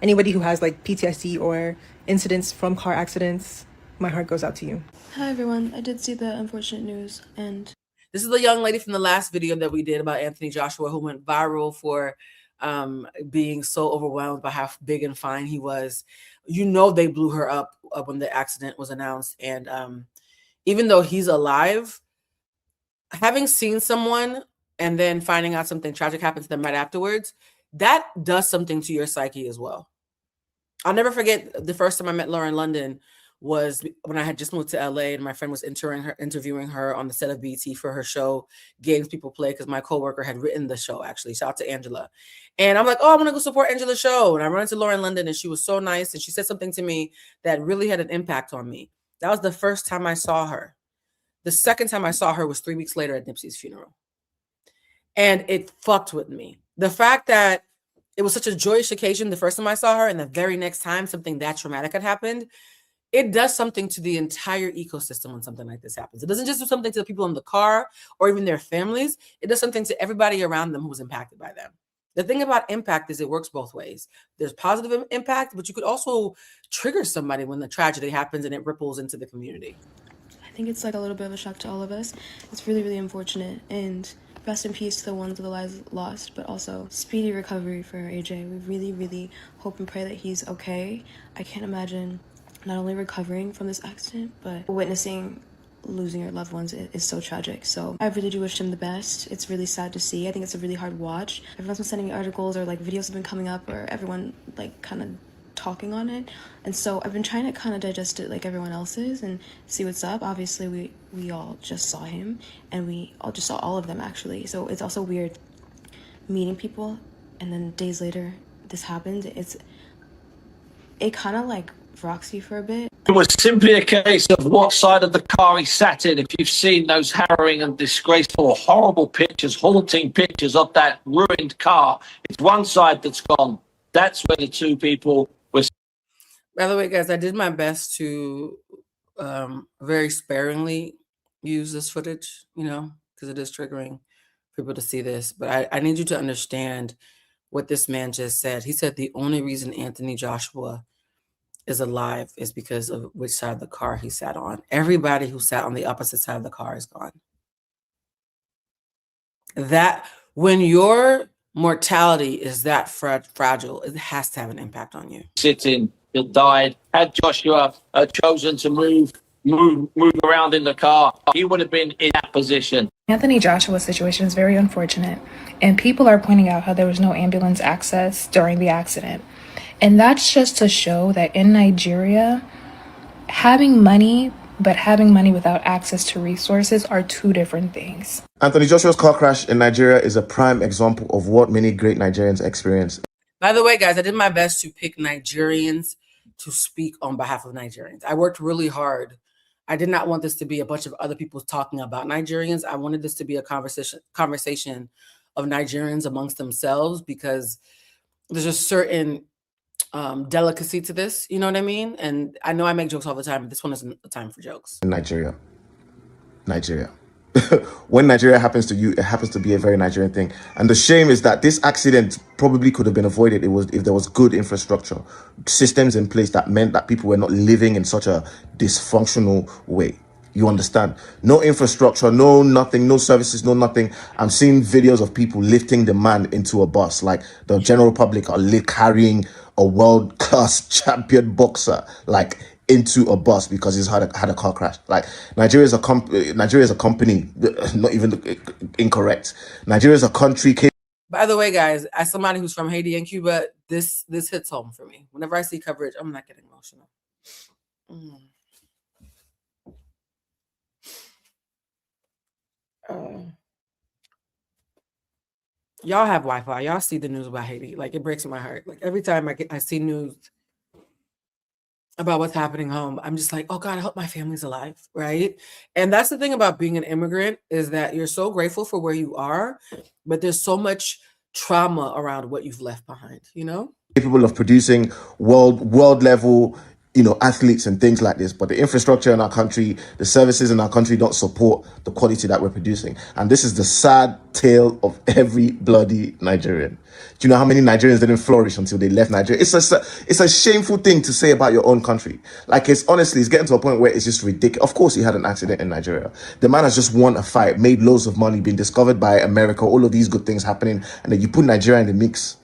Anybody who has like PTSD or incidents from car accidents, my heart goes out to you. Hi everyone, I did see the unfortunate news, and this is the young lady from the last video that we did about Anthony Joshua who went viral for being so overwhelmed by how big and fine he was. You know, they blew her up when the accident was announced. And even though he's alive, having seen someone and then finding out something tragic happened to them right afterwards, that does something to your psyche as well. I'll never forget the first time I met Laura in London was when I had just moved to LA and my friend was interviewing her on the set of BT for her show, Games People Play, because my coworker had written the show, actually. Shout out to Angela. And I'm like, oh, I'm going to go support Angela's show. And I run into Laura in London and she was so nice. And she said something to me that really had an impact on me. That was the first time I saw her. The second time I saw her was 3 weeks later at Nipsey's funeral. And it fucked with me. The fact that it was such a joyous occasion the first time I saw her, and the very next time something that traumatic had happened, it does something to the entire ecosystem when something like this happens. It doesn't just do something to the people in the car or even their families. It does something to everybody around them who was impacted by them. The thing about impact is it works both ways. There's positive impact, but you could also trigger somebody when the tragedy happens and it ripples into the community. I think it's like a little bit of a shock to all of us. It's really, really unfortunate, and rest in peace to the ones with the lives lost, but also speedy recovery for AJ. We really, really hope and pray that he's okay. I can't imagine not only recovering from this accident, but witnessing losing your loved ones is so tragic. So I really do wish him the best. It's really sad to see. I think it's a really hard watch. Everyone's been sending me articles or like videos have been coming up where everyone like kind of talking on it, and so I've been trying to kind of digest it like everyone else is and see what's up. Obviously we all just saw him, and we all just saw all of them actually, so it's also weird meeting people and then days later this happened. It kind of like rocks you for a bit. It was simply a case of what side of the car he sat in. If you've seen those harrowing and disgraceful, horrible pictures, haunting pictures of that ruined car, it's one side that's gone. That's where the two people were. By the way, guys, I did my best to very sparingly use this footage, because it is triggering for people to see this. But I need you to understand what this man just said. He said the only reason Anthony Joshua is alive is because of which side of the car he sat on. Everybody who sat on the opposite side of the car is gone. That when your mortality is that fragile, it has to have an impact on you. Sitting, that died. Had Joshua chosen to move around in the car, he would have been in that position. Anthony Joshua's situation is very unfortunate, and people are pointing out how there was no ambulance access during the accident. And that's just to show that in Nigeria, having money without access to resources are two different things. Anthony Joshua's car crash in Nigeria is a prime example of what many great Nigerians experience. By the way, guys, I did my best to pick Nigerians to speak on behalf of Nigerians. I worked really hard. I did not want this to be a bunch of other people talking about Nigerians. I wanted this to be a conversation of Nigerians amongst themselves, because there's a certain delicacy to this, you know what I mean? And I know I make jokes all the time, but this one isn't a time for jokes. In Nigeria. When Nigeria happens to you, it happens to be a very Nigerian thing. And the shame is that this accident probably could have been avoided if there was good infrastructure, systems in place that meant that people were not living in such a dysfunctional way. You understand? No infrastructure, no nothing, no services, no nothing. I'm seeing videos of people lifting the man into a bus. Like the general public are carrying a world-class champion boxer like into a bus because he's had a car crash. Like Nigeria is a company, not even incorrect. Nigeria is a country. By the way, guys, as somebody who's from Haiti and Cuba, this hits home for me. Whenever I see coverage, I'm not getting emotional. Y'all have Wi-Fi. Y'all see the news about Haiti. Like, it breaks my heart. Like, every time I see news about what's happening home, I'm just like, oh God, I hope my family's alive, right? And that's the thing about being an immigrant, is that you're so grateful for where you are, but there's so much trauma around what you've left behind, Capable of producing world level, athletes and things like this, but the infrastructure in our country, the services in our country don't support the quality that we're producing. And this is the sad tale of every bloody Nigerian. Do you know how many Nigerians didn't flourish until they left Nigeria? It's a shameful thing to say about your own country. Like, it's getting to a point where it's just ridiculous. Of course, he had an accident in Nigeria. The man has just won a fight, made loads of money, been discovered by America, all of these good things happening, and then you put Nigeria in the mix.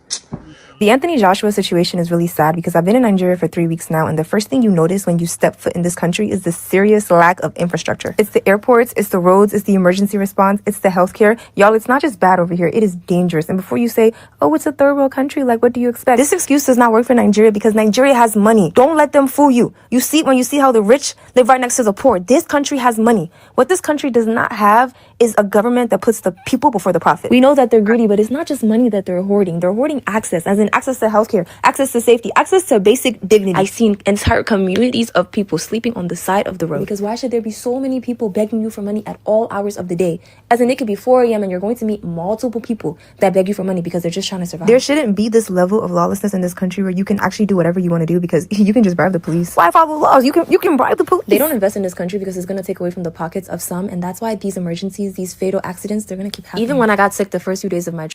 The Anthony Joshua situation is really sad because I've been in Nigeria for 3 weeks now, and the first thing you notice when you step foot in this country is the serious lack of infrastructure. It's the airports, it's the roads, it's the emergency response, it's the healthcare. Y'all, it's not just bad over here, it is dangerous. And before you say, oh, it's a third world country, like, what do you expect? This excuse does not work for Nigeria because Nigeria has money. Don't let them fool you. When you see how the rich live right next to the poor, this country has money. What this country does not have is a government that puts the people before the profit. We know that they're greedy, but it's not just money that they're hoarding. They're hoarding access, as in access to healthcare, access to safety, access to basic dignity. I've seen entire communities of people sleeping on the side of the road. Because why should there be so many people begging you for money at all hours of the day? As in, it could be 4 a.m. and you're going to meet multiple people that beg you for money because they're just trying to survive. There shouldn't be this level of lawlessness in this country where you can actually do whatever you want to do because you can just bribe the police. Why follow the laws? You can bribe the police. They don't invest in this country because it's going to take away from the pockets of some, and that's why these emergencies, these fatal accidents, they're going to keep happening. Even when I got sick the first few days of my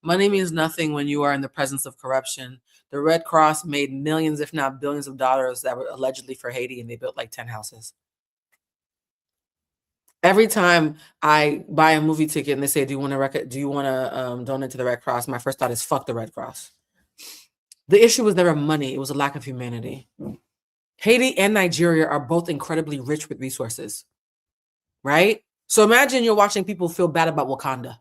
Money means nothing when you are in the presence of corruption. The Red Cross made millions, if not billions of dollars that were allegedly for Haiti, and they built like 10 houses. Every time I buy a movie ticket and they say, do you want to donate to the Red Cross? My first thought is fuck the Red Cross. The issue was never money. It was a lack of humanity. Haiti and Nigeria are both incredibly rich with resources, right? So imagine you're watching people feel bad about Wakanda.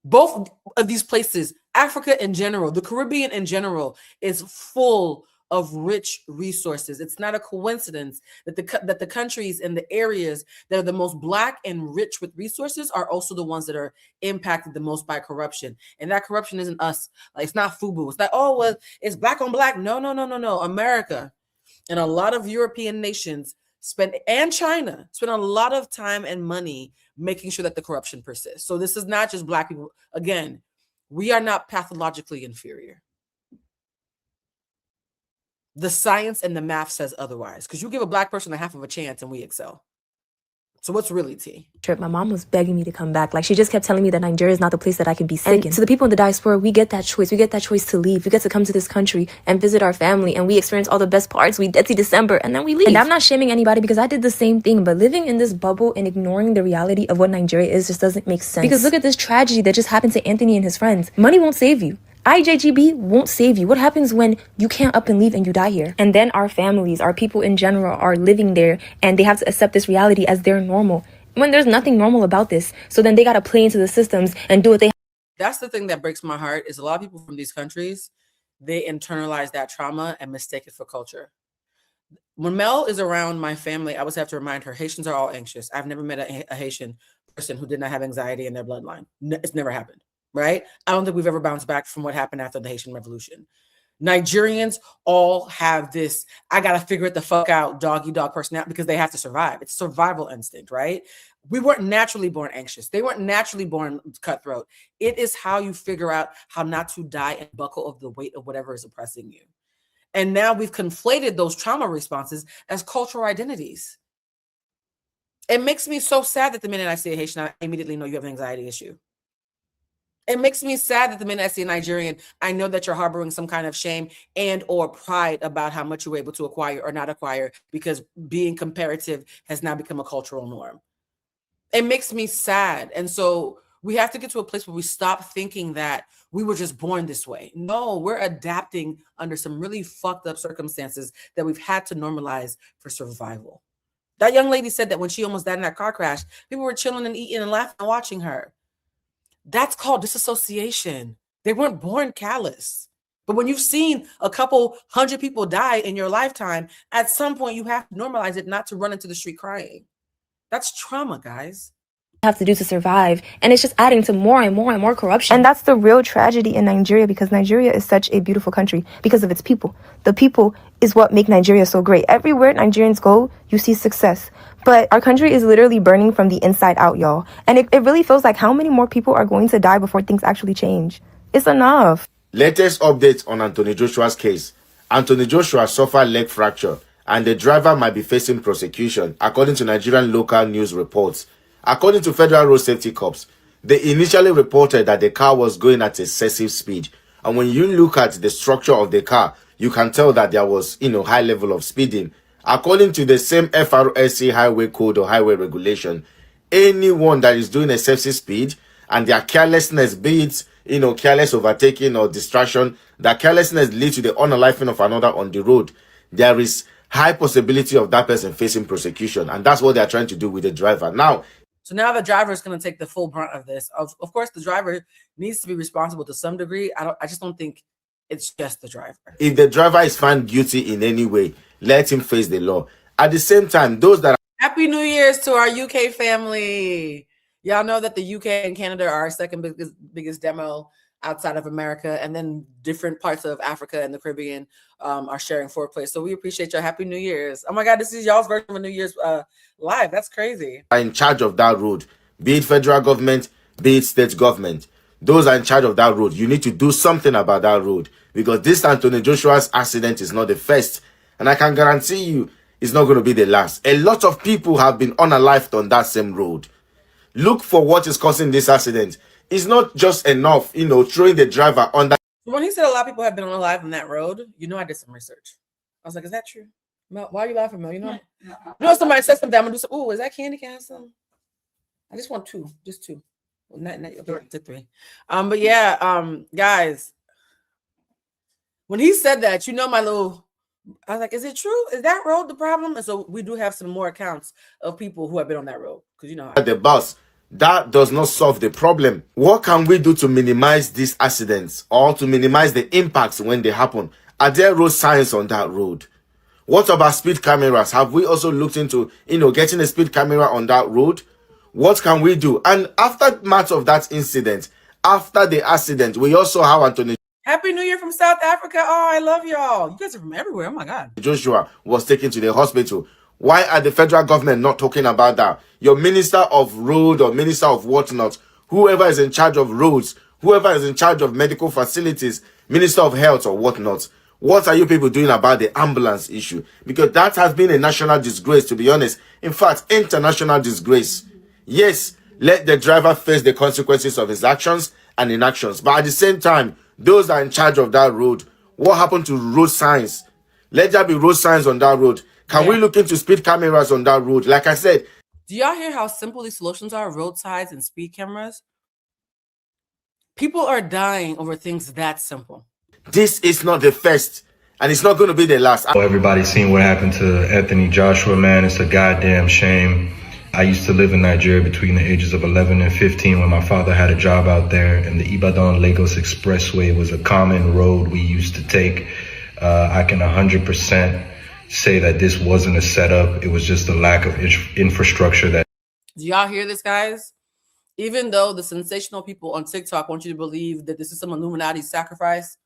Both of these places, Africa in general, the Caribbean in general, is full of rich resources. It's not a coincidence that the countries and the areas that are the most Black and rich with resources are also the ones that are impacted the most by corruption. And that corruption isn't us. Like, it's not FUBU. It's like, oh, well, it's Black on Black. No. America and a lot of European nations and China spend a lot of time and money making sure that the corruption persists. So this is not just Black people. Again, we are not pathologically inferior. The science and the math says otherwise, because you give a Black person a half of a chance and we excel. So what's really tea? My mom was begging me to come back. Like, she just kept telling me that Nigeria is not the place that I could be sick in. So the people in the diaspora, we get that choice. We get that choice to leave. We get to come to this country and visit our family, and we experience all the best parts. We get to December and then we leave. And I'm not shaming anybody, because I did the same thing. But living in this bubble and ignoring the reality of what Nigeria is just doesn't make sense. Because look at this tragedy that just happened to Anthony and his friends. Money won't save you. IJGB won't save you. What happens when you can't up and leave and you die here? And then our families, our people in general, are living there, and they have to accept this reality as their normal, when there's nothing normal about this. So then they got to play into the systems and do what they. That's the thing that breaks my heart, is a lot of people from these countries, they internalize that trauma and mistake it for culture. When Mel is around my family, I always have to remind her, Haitians are all anxious. I've never met a Haitian person who did not have anxiety in their bloodline. It's never happened. Right? I don't think we've ever bounced back from what happened after the Haitian Revolution. Nigerians all have this, I got to figure it the fuck out, doggy dog personality, because they have to survive. It's a survival instinct, right? We weren't naturally born anxious. They weren't naturally born cutthroat. It is how you figure out how not to die and buckle of the weight of whatever is oppressing you. And now we've conflated those trauma responses as cultural identities. It makes me so sad that the minute I see a Haitian, I immediately know you have an anxiety issue. It makes me sad that the minute I see a Nigerian, I know that you're harboring some kind of shame and or pride about how much you were able to acquire or not acquire, because being comparative has now become a cultural norm. It makes me sad. And so we have to get to a place where we stop thinking that we were just born this way. No, we're adapting under some really fucked up circumstances that we've had to normalize for survival. That young lady said that when she almost died in that car crash, people were chilling and eating and laughing and watching her. That's called disassociation. They weren't born callous. But when you've seen a couple hundred people die in your lifetime, at some point you have to normalize it, not to run into the street crying. That's trauma, guys. Have to do to survive, and it's just adding to more and more and more corruption. And that's the real tragedy in Nigeria, because Nigeria is such a beautiful country because of its people. The people is what make Nigeria so great. Everywhere Nigerians go, you see success. But our country is literally burning from the inside out, y'all. And it really feels like, how many more people are going to die before things actually change? It's enough. Latest update on Anthony Joshua's case. Anthony Joshua suffered leg fracture, and the driver might be facing prosecution, according to Nigerian local news reports. According to Federal Road Safety Corps, they initially reported that the car was going at excessive speed. And when you look at the structure of the car, you can tell that there was, high level of speeding. According to the same FRSC highway code or highway regulation, anyone that is doing excessive speed and their carelessness, be it, careless overtaking or distraction, that carelessness leads to the unaliving of another on the road, there is high possibility of that person facing prosecution. And that's what they're trying to do with the driver. So now the driver is going to take the full brunt of this. Of course, the driver needs to be responsible to some degree. I just don't think it's just the driver. If the driver is found guilty in any way, let him face the law. At the same time, those that Happy New Year's to our UK family. Y'all know that the UK and Canada are our second biggest demo outside of America, and then different parts of Africa and the Caribbean are sharing fourth place. So we appreciate y'all. Happy New Year's. Oh my God, this is y'all's version of a New Year's live. That's crazy. are in charge of that road, be it federal government, be it state government, those are in charge of that road. You need to do something about that road, because this Anthony Joshua's accident is not the first, and I can guarantee you it's not going to be the last. A lot of people have been unalived on that same road. Look for what is causing this accident. it's not just enough, throwing the driver under. When he said a lot of people have been alive on that road, I did some research. I was like, is that true? Mel, why are you laughing, Mel? Somebody said something, I'm gonna do some. Oh, is that candy castle? I just want two, just two. Well, not to three. But yeah, guys, when he said that, I was like, is it true? Is that road the problem? And so we do have some more accounts of people who have been on that road. Because the bus, that does not solve the problem. What can we do to minimize these accidents or to minimize the impacts when they happen? Are there road signs on that road? What about speed cameras? Have we also looked into, getting a speed camera on that road? What can we do? And after much of that incident, after the accident, we also have Anthony Happy New Year from South Africa. Oh, I love y'all. You guys are from everywhere. Oh my God. Joshua was taken to the hospital. Why are the federal government not talking about that? Your minister of road or minister of whatnot, whoever is in charge of roads, whoever is in charge of medical facilities, minister of health or whatnot, what are you people doing about the ambulance issue? Because that has been a national disgrace, to be honest. In fact, international disgrace. Yes, let the driver face the consequences of his actions and inactions. But at the same time, those that are in charge of that road, what happened to road signs? Let there be road signs on that road. Can we look into speed cameras on that road? Like I said. Do y'all hear how simple these solutions are? Road signs and speed cameras. People are dying over things that simple. This is not the first, and it's not going to be the last. Everybody's seen what happened to Anthony Joshua, man. It's a goddamn shame. I used to live in Nigeria between the ages of 11 and 15 when my father had a job out there, and the Ibadan-Lagos Expressway was a common road we used to take. I can 100% say that this wasn't a setup. It was just a lack of infrastructure. Do y'all hear this, guys? Even though the sensational people on TikTok want you to believe that this is some Illuminati sacrifice,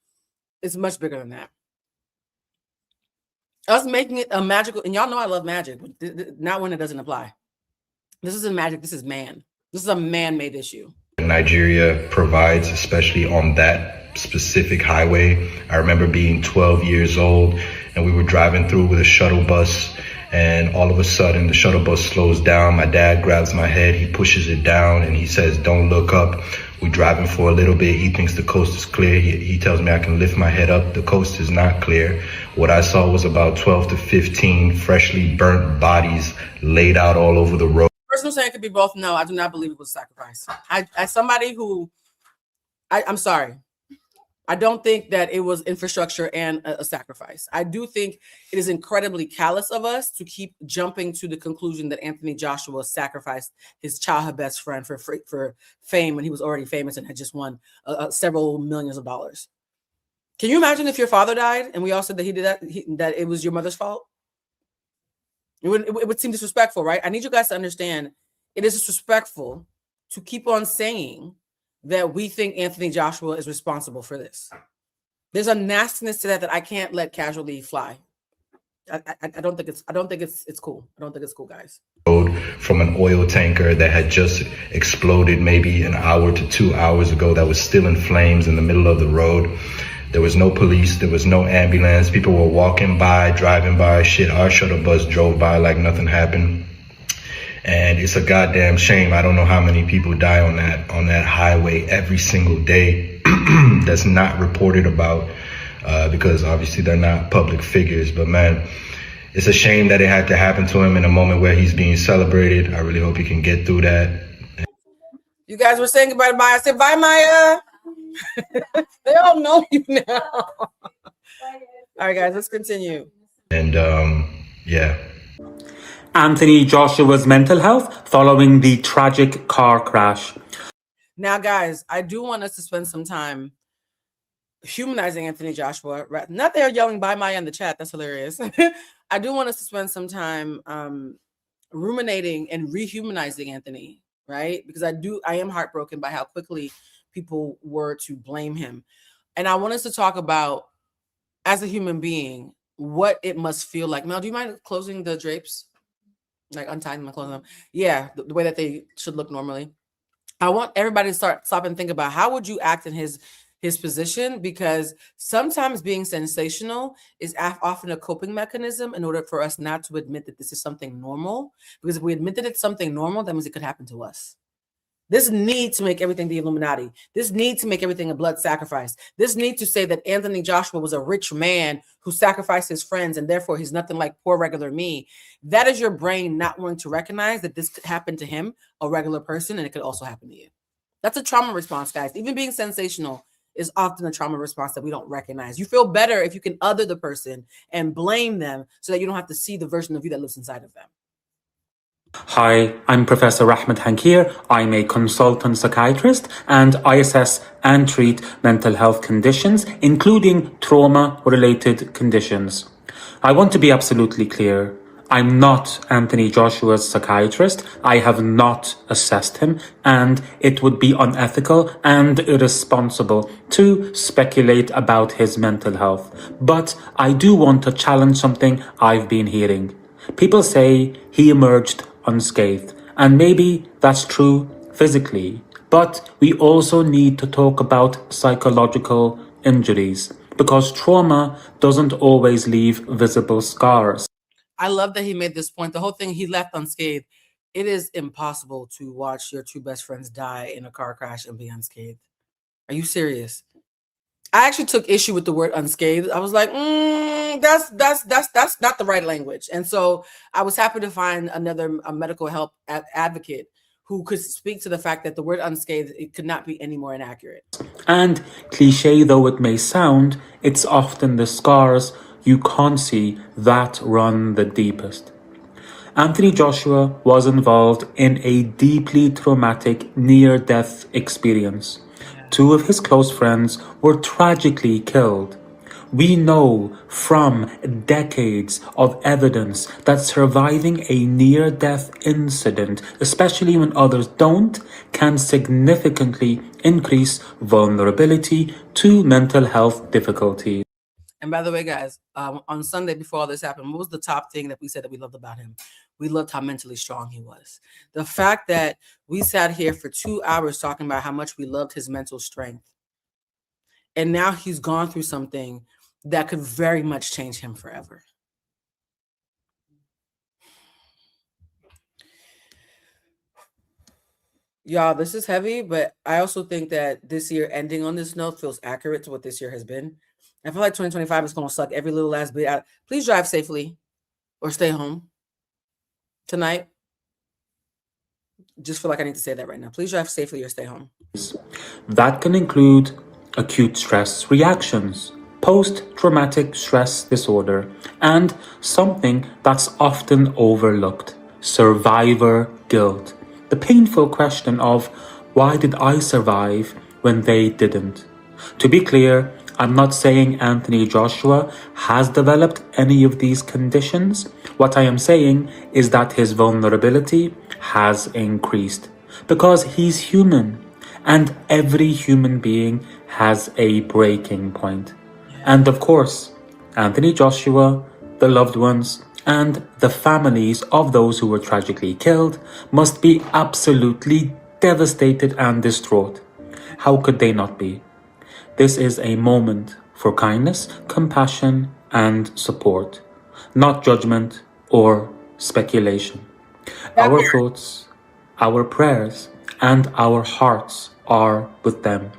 it's much bigger than that. Us making it a magical, and y'all know I love magic, but not when it doesn't apply. This isn't magic. This is man. This is a man-made issue. Nigeria provides, especially on that specific highway. I remember being 12 years old and we were driving through with a shuttle bus, and all of a sudden the shuttle bus slows down. My dad grabs my head, he pushes it down and he says, "Don't look up." We're driving for a little bit. He thinks the coast is clear. He tells me I can lift my head up. The coast is not clear. What I saw was about 12 to 15 freshly burnt bodies laid out all over the road. Personal saying could be both. No, I do not believe it was sacrifice. As somebody who, I'm sorry, I don't think that it was infrastructure and a sacrifice. I do think it is incredibly callous of us to keep jumping to the conclusion that Anthony Joshua sacrificed his childhood best friend for fame when he was already famous and had just won several millions of dollars. Can you imagine if your father died and we all said that he did that, that it was your mother's fault? It would seem disrespectful, right? I need you guys to understand it is disrespectful to keep on saying that we think Anthony Joshua is responsible for this. There's a nastiness to that I can't let casually fly. I don't think it's cool. I don't think it's cool, guys. From an oil tanker that had just exploded maybe an hour to 2 hours ago that was still in flames in the middle of the road. There was no police. There was no ambulance. People were walking by, driving by. Shit, our shuttle bus drove by like nothing happened. And it's a goddamn shame. I don't know how many people die on that highway every single day that's not reported about because obviously they're not public figures. But man, it's a shame that it had to happen to him in a moment where he's being celebrated. I really hope he can get through that. You guys were saying goodbye to Maya. I said, bye, Maya. They all know you now. All right, guys, let's continue. And yeah. Anthony Joshua's mental health following the tragic car crash. Now, guys, I do want us to spend some time humanizing Anthony Joshua. Not they're yelling "Bye, Maya" in the chat. That's hilarious. I do want us to spend some time ruminating and rehumanizing Anthony, right? Because I am heartbroken by how quickly people were to blame him. And I want us to talk about, as a human being, what it must feel like. Mel, do you mind closing the drapes? Like untying them and closing them? Yeah, the way that they should look normally. I want everybody to stop and think about how would you act in his position, because sometimes being sensational is often a coping mechanism in order for us not to admit that this is something normal. Because if we admit that it's something normal, that means it could happen to us. This need to make everything the Illuminati. This need to make everything a blood sacrifice. This need to say that Anthony Joshua was a rich man who sacrificed his friends and therefore he's nothing like poor regular me. That is your brain not wanting to recognize that this could happen to him, a regular person, and it could also happen to you. That's a trauma response, guys. Even being sensational is often a trauma response that we don't recognize. You feel better if you can other the person and blame them so that you don't have to see the version of you that lives inside of them. Hi, I'm Professor Ahmed Hankir. I'm a consultant psychiatrist and I assess and treat mental health conditions, including trauma-related conditions. I want to be absolutely clear. I'm not Anthony Joshua's psychiatrist. I have not assessed him, and it would be unethical and irresponsible to speculate about his mental health. But I do want to challenge something I've been hearing. People say he emerged unscathed, and maybe that's true physically, but we also need to talk about psychological injuries because trauma doesn't always leave visible scars. I love that he made this point. The whole thing, he left unscathed. It is impossible to watch your two best friends die in a car crash and be unscathed. Are you serious? I actually took issue with the word unscathed. I was like, that's not the right language. And so I was happy to find a medical help advocate who could speak to the fact that the word unscathed, it could not be any more inaccurate. And cliche though it may sound, it's often the scars you can't see that run the deepest. Anthony Joshua was involved in a deeply traumatic near-death experience. Two of his close friends were tragically killed. We know from decades of evidence that surviving a near-death incident, especially when others don't, can significantly increase vulnerability to mental health difficulties. And by the way, guys, on Sunday before all this happened, what was the top thing that we said that we loved about him? We loved how mentally strong he was. The fact that we sat here for 2 hours talking about how much we loved his mental strength. And now he's gone through something that could very much change him forever. Y'all, this is heavy, but I also think that this year ending on this note feels accurate to what this year has been. I feel like 2025 is going to suck every little last bit out. Please drive safely or stay home tonight. Just feel like I need to say that right now. Please drive safely or stay home. That can include acute stress reactions, post-traumatic stress disorder, and something that's often overlooked, survivor guilt. The painful question of, why did I survive when they didn't? To be clear, I'm not saying Anthony Joshua has developed any of these conditions. What I am saying is that his vulnerability has increased because he's human and every human being has a breaking point. And of course, Anthony Joshua, the loved ones, and the families of those who were tragically killed must be absolutely devastated and distraught. How could they not be? This is a moment for kindness, compassion, and support, not judgment or speculation. Our thoughts, our prayers, and our hearts are with them.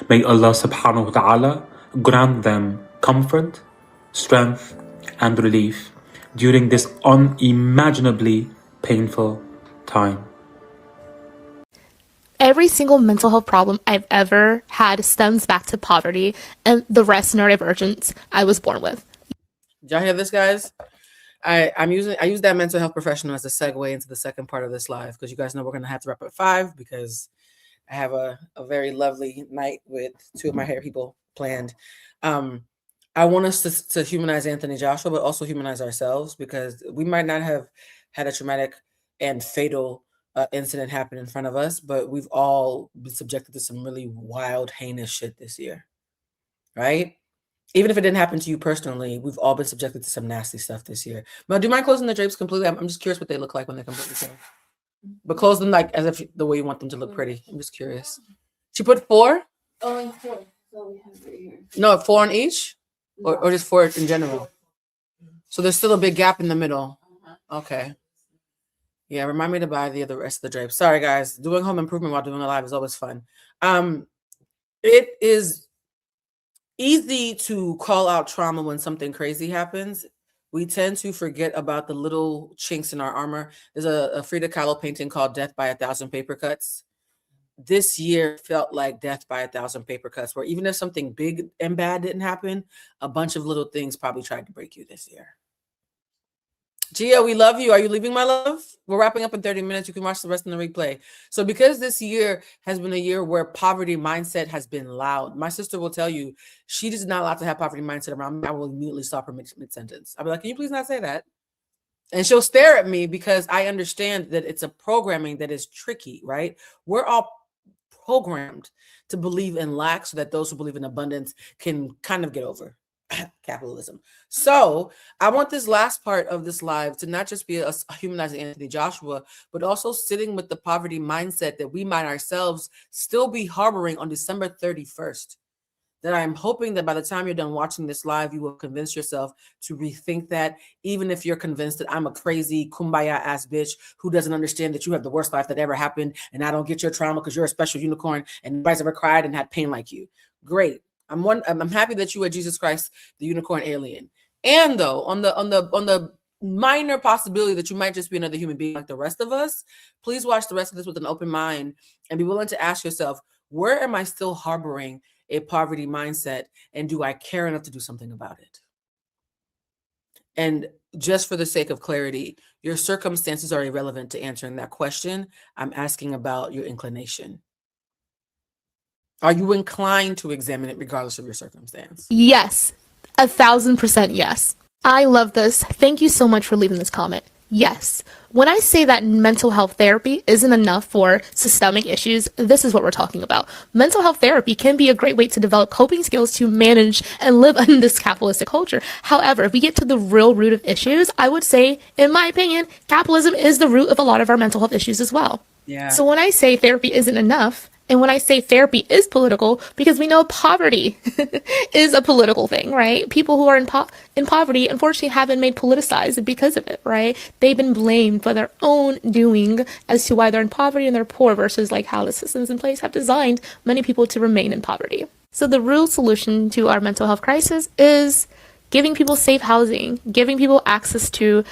May Allah subhanahu wa ta'ala grant them comfort, strength, and relief during this unimaginably painful time. Every single mental health problem I've ever had stems back to poverty and the rest neurodivergence I was born with. Did y'all hear this, guys? I use that mental health professional as a segue into the second part of this live because you guys know we're gonna have to wrap up at 5 because I have a very lovely night with 2 of my hair people planned. I want us to humanize Anthony Joshua, but also humanize ourselves because we might not have had a traumatic and fatal incident happen in front of us, but we've all been subjected to some really wild, heinous shit this year, right? Even if it didn't happen to you personally, we've all been subjected to some nasty stuff this year. But do you mind closing the drapes completely? I'm just curious what they look like when they're completely closed. But close them like as if the way you want them to look pretty. I'm just curious. She put 4? Only 4. So we have right here. No, 4 on each? Or just 4 in general? So there's still a big gap in the middle. Okay. Yeah, remind me to buy the rest of the drapes. Sorry, guys. Doing home improvement while doing a live is always fun. It is easy to call out trauma when something crazy happens. We tend to forget about the little chinks in our armor. There's a Frida Kahlo painting called Death by 1,000 Paper Cuts. This year felt like death by 1,000 paper cuts, where even if something big and bad didn't happen, a bunch of little things probably tried to break you this year. Gia, we love you. Are you leaving, my love? We're wrapping up in 30 minutes. You can watch the rest in the replay. So because this year has been a year where poverty mindset has been loud, my sister will tell you she is not allowed to have poverty mindset around me. I will immediately stop her mid-sentence. I'll be like, can you please not say that? And she'll stare at me because I understand that it's a programming that is tricky, right? We're all programmed to believe in lack so that those who believe in abundance can kind of get over capitalism. So I want this last part of this live to not just be a humanizing Anthony Joshua, but also sitting with the poverty mindset that we might ourselves still be harboring on December 31st. That I'm hoping that by the time you're done watching this live, you will convince yourself to rethink that, even if you're convinced that I'm a crazy kumbaya ass bitch who doesn't understand that you have the worst life that ever happened and I don't get your trauma because you're a special unicorn and nobody's ever cried and had pain like you. Great. I'm happy that you are Jesus Christ, the unicorn alien. And though on the minor possibility that you might just be another human being like the rest of us, please watch the rest of this with an open mind and be willing to ask yourself, where am I still harboring a poverty mindset, and do I care enough to do something about it? And just for the sake of clarity, your circumstances are irrelevant to answering that question. I'm asking about your inclination. Are you inclined to examine it regardless of your circumstance? Yes, 1,000% yes. I love this. Thank you so much for leaving this comment. Yes. When I say that mental health therapy isn't enough for systemic issues, this is what we're talking about. Mental health therapy can be a great way to develop coping skills to manage and live in this capitalistic culture. However, if we get to the real root of issues, I would say, in my opinion, capitalism is the root of a lot of our mental health issues as well. Yeah. So when I say therapy isn't enough, and when I say therapy is political, because we know poverty is a political thing, right? People who are in poverty, unfortunately, have been made politicized because of it, right? They've been blamed for their own doing as to why they're in poverty and they're poor versus like how the systems in place have designed many people to remain in poverty. So the real solution to our mental health crisis is giving people safe housing, giving people access to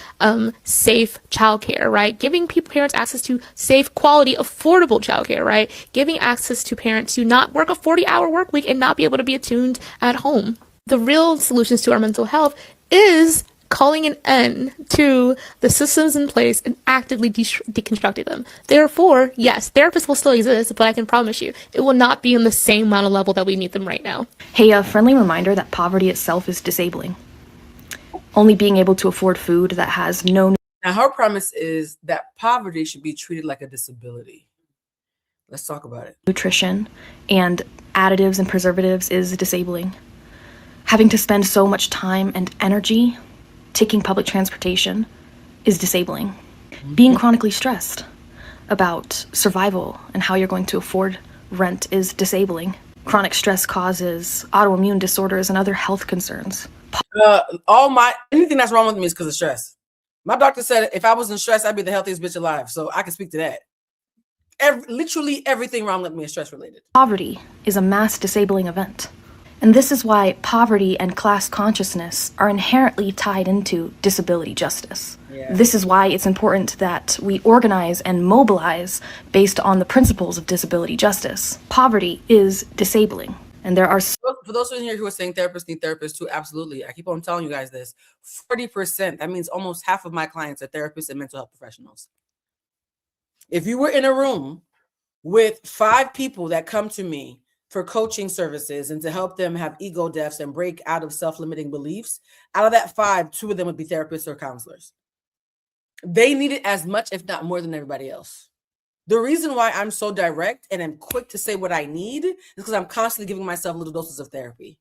safe childcare, right? Giving parents access to safe, quality, affordable childcare, right? Giving access to parents to not work a 40-hour work week and not be able to be attuned at home. The real solutions to our mental health is calling an end to the systems in place and actively deconstructing them. Therefore, yes, therapists will still exist, but I can promise you, it will not be on the same amount of level that we need them right now. Hey, a friendly reminder that poverty itself is disabling. Only being able to afford food that has no... Now, her premise is that poverty should be treated like a disability. Let's talk about it. Nutrition and additives and preservatives is disabling. Having to spend so much time and energy taking public transportation is disabling. Being chronically stressed about survival and how you're going to afford rent is disabling. Chronic stress causes autoimmune disorders and other health concerns. Anything that's wrong with me is because of stress. My doctor said if I wasn't stressed, I'd be the healthiest bitch alive. So I can speak to that. Literally everything wrong with me is stress related. Poverty is a mass disabling event. And this is why poverty and class consciousness are inherently tied into disability justice. Yeah. This is why it's important that we organize and mobilize based on the principles of disability justice. Poverty is disabling. And there are... For those in here who are saying therapists need therapists too, absolutely. I keep on telling you guys this. 40%, that means almost half of my clients are therapists and mental health professionals. If you were in a room with 5 people that come to me for coaching services and to help them have ego deaths and break out of self-limiting beliefs, out of that 5, 2 of them would be therapists or counselors. They need it as much, if not more than everybody else. The reason why I'm so direct and I'm quick to say what I need is because I'm constantly giving myself little doses of therapy.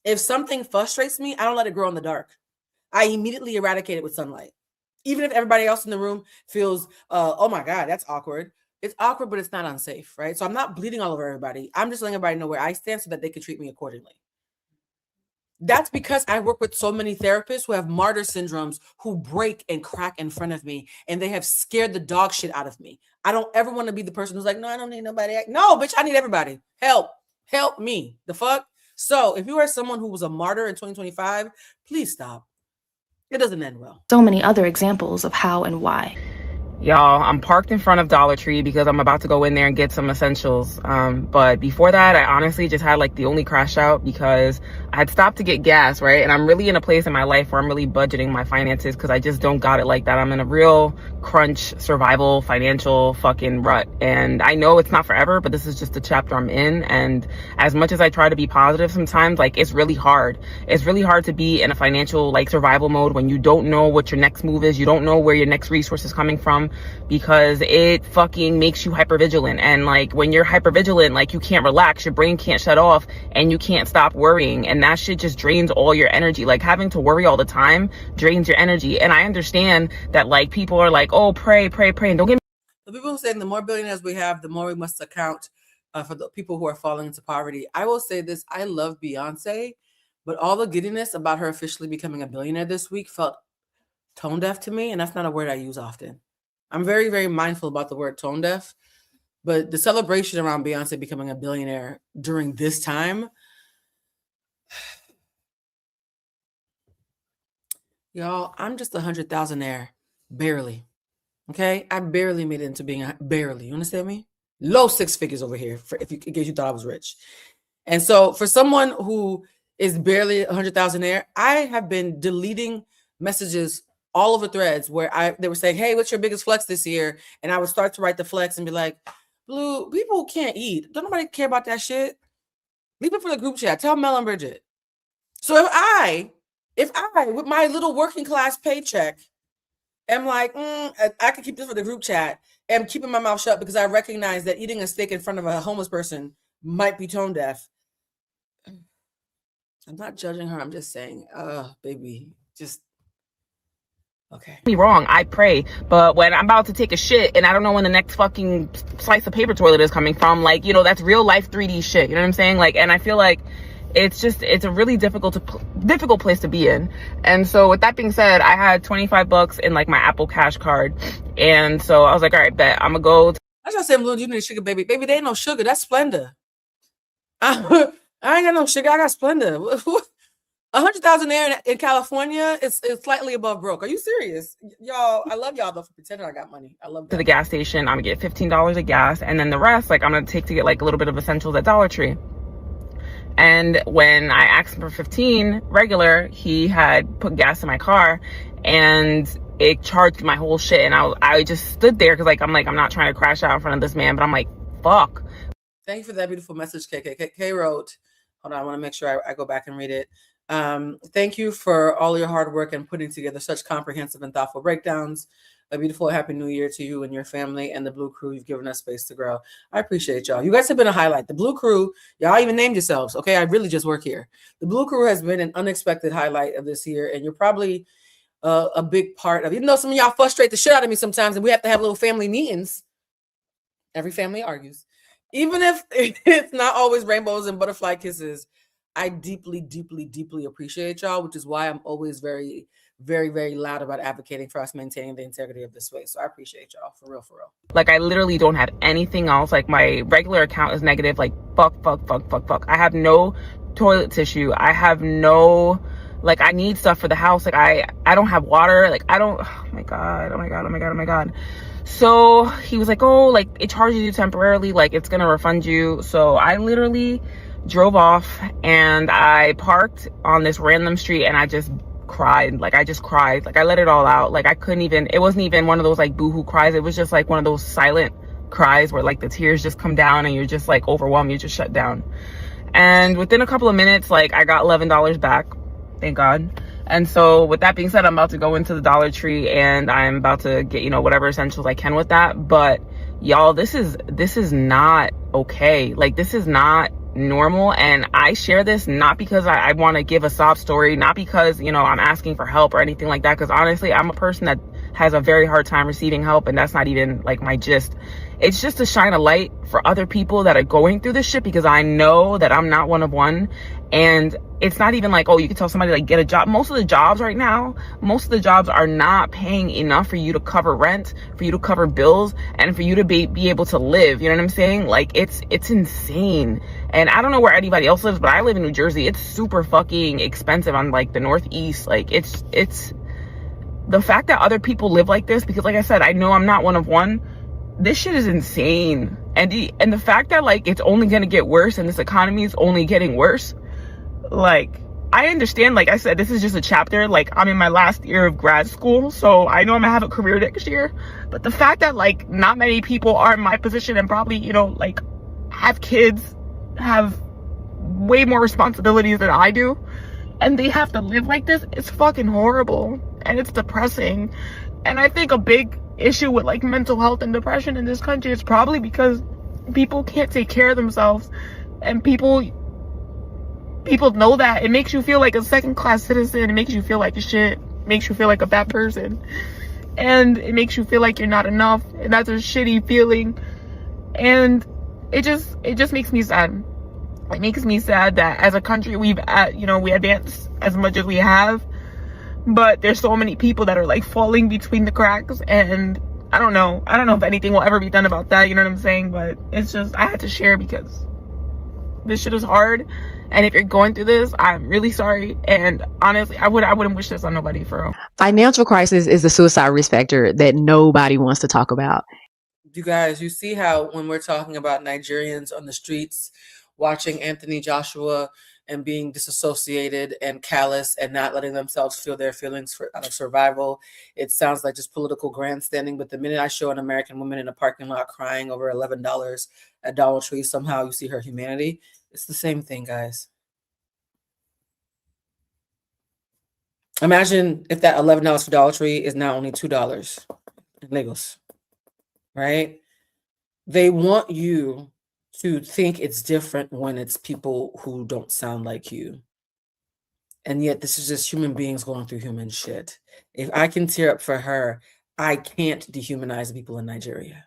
If something frustrates me, I don't let it grow in the dark. I immediately eradicate it with sunlight. Even if everybody else in the room feels, oh my God, that's awkward. It's awkward, but it's not unsafe, right? So I'm not bleeding all over everybody. I'm just letting everybody know where I stand so that they can treat me accordingly. That's because I work with so many therapists who have martyr syndromes, who break and crack in front of me, and they have scared the dog shit out of me. I don't ever want to be the person who's like, no, I don't need nobody. No, bitch, I need everybody. Help me. The fuck? So if you are someone who was a martyr in 2025, please stop. It doesn't end well. So many other examples of how and why. Y'all, I'm parked in front of Dollar Tree because I'm about to go in there and get some essentials. But before that, I honestly just had like the only crash out because I had stopped to get gas, right? And I'm really in a place in my life where I'm really budgeting my finances because I just don't got it like that. I'm in a real crunch, survival, financial fucking rut. And I know it's not forever, but this is just the chapter I'm in. And as much as I try to be positive sometimes, like it's really hard. It's really hard to be in a financial like survival mode when you don't know what your next move is. You don't know where your next resource is coming from, because it fucking makes you hypervigilant. And like when you're hypervigilant, like you can't relax, your brain can't shut off, and you can't stop worrying, and that shit just drains all your energy. Like having to worry all the time drains your energy. And I understand that like people are like, oh, pray, and don't get me. The people who say the more billionaires we have, the more we must account for the people who are falling into poverty. I will say this: I love Beyonce, but all the giddiness about her officially becoming a billionaire this week felt tone deaf to me, and that's not a word I use often. I'm very, very mindful about the word tone deaf, but the celebration around Beyonce becoming a billionaire during this time, y'all, I'm just 100,000-aire, barely. Okay, I barely made it into being barely. You understand me? Low six figures over here, in case you thought I was rich. And so, for someone who is barely 100,000-aire, I have been deleting messages all over threads where they were saying, hey, what's your biggest flex this year? And I would start to write the flex and be like, Blue, people can't eat. Don't nobody care about that shit. Leave it for the group chat. Tell Mel and Bridget. So if I, with my little working class paycheck, am like, I could keep this for the group chat, and keeping my mouth shut because I recognize that eating a steak in front of a homeless person might be tone deaf. I'm not judging her. I'm just saying, baby, just okay. Me wrong, I pray, but when I'm about to take a shit and I don't know when the next fucking slice of paper toilet is coming from, like, you know, that's real life 3D shit. You know what I'm saying? Like, and I feel like it's a really difficult place to be in. And so with that being said, I had $25 in like my Apple Cash card, and so I was like, all right, bet I'm gonna go. I just said, Blue, you need sugar, baby. Baby, they ain't no sugar. That's Splenda. I ain't got no sugar. I got Splenda. 100,000 there in California, it's slightly above broke. Are you serious? Y'all, I love y'all though for pretending I got money. I love that. To the gas station, I'm gonna get $15 of gas, and then the rest, like, I'm gonna take to get like a little bit of essentials at Dollar Tree. And when I asked him for 15 regular, he had put gas in my car, and it charged my whole shit. And I just stood there because I'm not trying to crash out in front of this man, but I'm like, fuck. Thank you for that beautiful message, KK. K wrote, hold on, I want to make sure I go back and read it. Thank you for all your hard work and putting together such comprehensive and thoughtful breakdowns. A beautiful happy new year to you and your family and the Blue Crew. You've given us space to grow. I appreciate y'all. You guys have been a highlight. The Blue Crew, y'all even named yourselves. Okay, I really just work here. The Blue Crew has been an unexpected highlight of this year, and you're probably a big part of it. Even though some of y'all frustrate the shit out of me sometimes, and we have to have little family meetings. Every family argues. Even if it's not always rainbows and butterfly kisses, I deeply, deeply, deeply appreciate y'all, which is why I'm always very, very, very loud about advocating for us maintaining the integrity of this space. So I appreciate y'all, for real, for real. Like, I literally don't have anything else. Like, my regular account is negative. Like, fuck. I have no toilet tissue. I have no, like, I need stuff for the house. Like, I don't have water. Like, I don't, oh my God. So he was like, oh, like, it charges you temporarily. Like, it's gonna refund you. So I literally drove off, and I parked on this random street, and I just cried. Like, I just cried. Like, I let it all out. Like, I couldn't even, it wasn't even one of those like boohoo cries. It was just like one of those silent cries where like the tears just come down and you're just like overwhelmed. You just shut down. And within a couple of minutes, like, I got $11 back, thank God. And so with that being said, I'm about to go into the Dollar Tree, and I'm about to get, you know, whatever essentials I can with that. But y'all, this is not okay. Like, this is not normal. And I share this not because I want to give a sob story, not because, you know, I'm asking for help or anything like that, because honestly, I'm a person has a very hard time receiving help, and that's not even like my gist. It's just to shine a light for other people that are going through this shit, because I know that I'm not one of one. And it's not even like, oh, you can tell somebody like get a job. Most of the jobs right now, most of the jobs are not paying enough for you to cover rent, for you to cover bills, and for you to be able to live. You know what I'm saying? Like it's insane. And I don't know where anybody else lives, but I live in New Jersey. It's super fucking expensive on like the Northeast. Like it's the fact that other people live like this, because like I said, I know I'm not one of one. This shit is insane. And the fact that like it's only gonna get worse, and this economy is only getting worse. Like, I understand, like I said, this is just a chapter. Like, I'm in my last year of grad school, so I know I'm gonna have a career next year. But the fact that like not many people are in my position and probably, you know, like have kids, have way more responsibilities than I do, and they have to live like this, it's fucking horrible. And it's depressing. And I think a big issue with like mental health and depression in this country is probably because people can't take care of themselves, and people know that. It makes you feel like a second-class citizen. It makes you feel like shit. It makes you feel like a bad person, and it makes you feel like you're not enough, and that's a shitty feeling. And it just makes me sad. It makes me sad that as a country we advance as much as we have, but there's so many people that are like falling between the cracks. And I don't know if anything will ever be done about that, you know what I'm saying? But it's just, I had to share because this shit is hard. And if you're going through this, I'm really sorry. And honestly, I wouldn't wish this on nobody, for real. Financial crisis is the suicide risk factor that nobody wants to talk about. You guys, you see how when we're talking about Nigerians on the streets watching Anthony Joshua and being disassociated and callous and not letting themselves feel their feelings out of survival, it sounds like just political grandstanding. But the minute I show an American woman in a parking lot crying over $11 at Dollar Tree, somehow you see her humanity. It's the same thing, guys. Imagine if that $11 for Dollar Tree is now only $2 in Lagos, right? They want you to think it's different when it's people who don't sound like you. And yet this is just human beings going through human shit. If I can tear up for her, I can't dehumanize the people in Nigeria.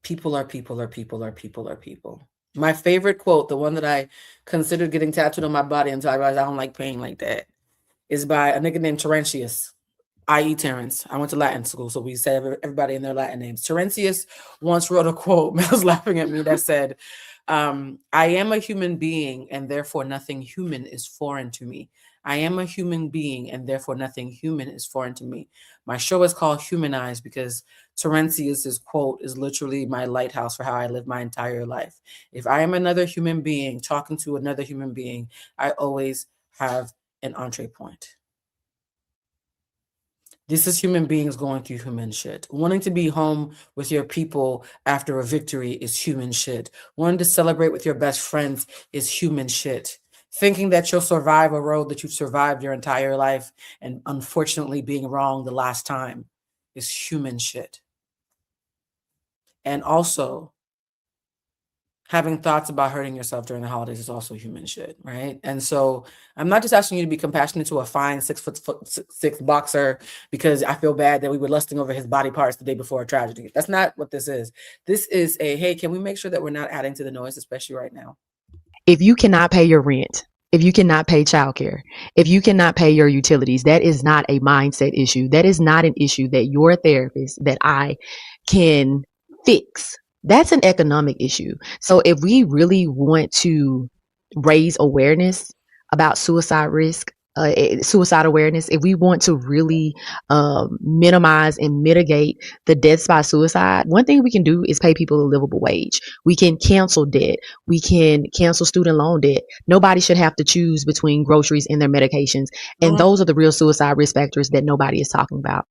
People are people are people are people are people. My favorite quote, the one that I considered getting tattooed on my body until I realized I don't like pain like that, is by a nigga named Terentius, i.e. Terrence. I went to Latin school, so we said everybody in their Latin names. Terentius once wrote a quote, Mel's laughing at me, that said, I am a human being, and therefore nothing human is foreign to me. I am a human being, and therefore nothing human is foreign to me. My show is called Humanized because Terentius's quote is literally my lighthouse for how I live my entire life. If I am another human being talking to another human being, I always have an entree point. This is human beings going through human shit. Wanting to be home with your people after a victory is human shit. Wanting to celebrate with your best friends is human shit. Thinking that you'll survive a road that you've survived your entire life and unfortunately being wrong the last time is human shit. And also, having thoughts about hurting yourself during the holidays is also human shit, right? And so I'm not just asking you to be compassionate to a fine 6'6" boxer because I feel bad that we were lusting over his body parts the day before a tragedy. That's not what this is. This is a, hey, can we make sure that we're not adding to the noise, especially right now? If you cannot pay your rent, if you cannot pay childcare, if you cannot pay your utilities, that is not a mindset issue. That is not an issue that your therapist, that I can fix. That's an economic issue. So if we really want to raise awareness about suicide risk, suicide awareness, if we want to really minimize and mitigate the deaths by suicide, one thing we can do is pay people a livable wage. We can cancel debt. We can cancel student loan debt. Nobody should have to choose between groceries and their medications. And those are the real suicide risk factors that nobody is talking about.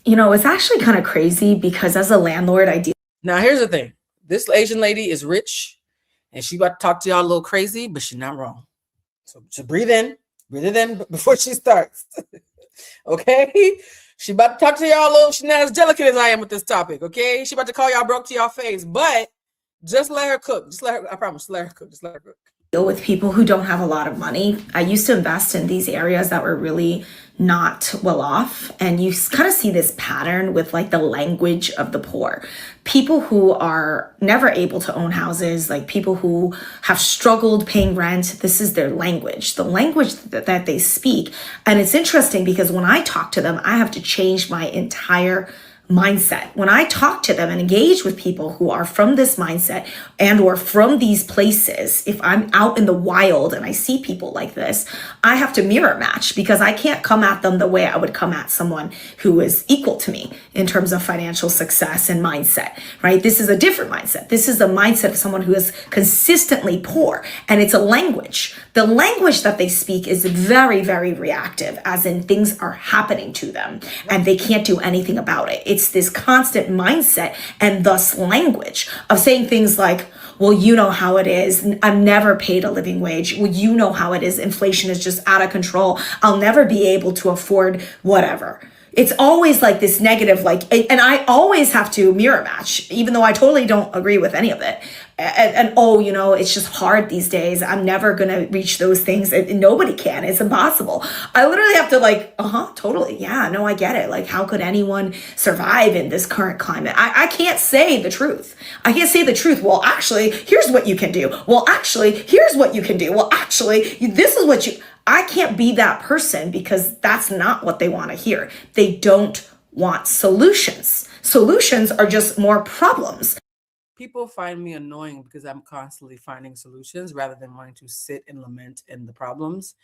You know, it's actually kind of crazy because as a landlord, I deal. Now, here's the thing. This Asian lady is rich and she about to talk to y'all a little crazy, but she's not wrong. So breathe in before she starts. Okay? She about to talk to y'all a little. She's not as delicate as I am with this topic. Okay? She about to call y'all broke to y'all face, but just let her cook. Just let her, I promise, just let her cook. Just let her cook. deal with people who don't have a lot of money. I used to invest in these areas that were really not well off, and you kind of see this pattern with like the language of the poor. People who are never able to own houses, like people who have struggled paying rent, this is their language, the language that they speak. And it's interesting because when I talk to them, I have to change my entire mindset. When I talk to them and engage with people who are from this mindset and or from these places, if I'm out in the wild and I see people like this, I have to mirror match because I can't come at them the way I would come at someone who is equal to me in terms of financial success and mindset, right? This is a different mindset. This is the mindset of someone who is consistently poor, and it's a language. The language that they speak is very, very reactive, as in things are happening to them and they can't do anything about it. It's this constant mindset and thus language of saying things like, well, you know how it is. I've never paid a living wage. Well, you know how it is. Inflation is just out of control. I'll never be able to afford whatever. It's always like this negative, like, and I always have to mirror match, even though I totally don't agree with any of it. And oh, you know, it's just hard these days. I'm never going to reach those things. And nobody can. It's impossible. I literally have to like, totally. Yeah, no, I get it. Like, how could anyone survive in this current climate? I can't say the truth. I can't say the truth. Well, actually, here's what you can do. Well, actually, here's what you can do. Well, actually, this is what you... I can't be that person because that's not what they want to hear. They don't want solutions. Solutions are just more problems. People find me annoying because I'm constantly finding solutions rather than wanting to sit and lament in the problems,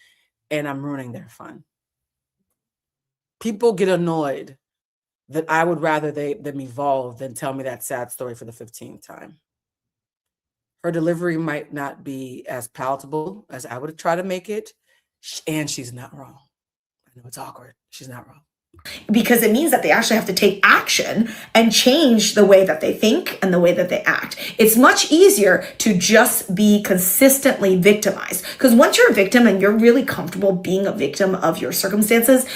and I'm ruining their fun. People get annoyed that I would rather them evolve than tell me that sad story for the 15th time. Her delivery might not be as palatable as I would try to make it, and she's not wrong. I know it's awkward. She's not wrong. Because it means that they actually have to take action and change the way that they think and the way that they act. It's much easier to just be consistently victimized. Because once you're a victim and you're really comfortable being a victim of your circumstances,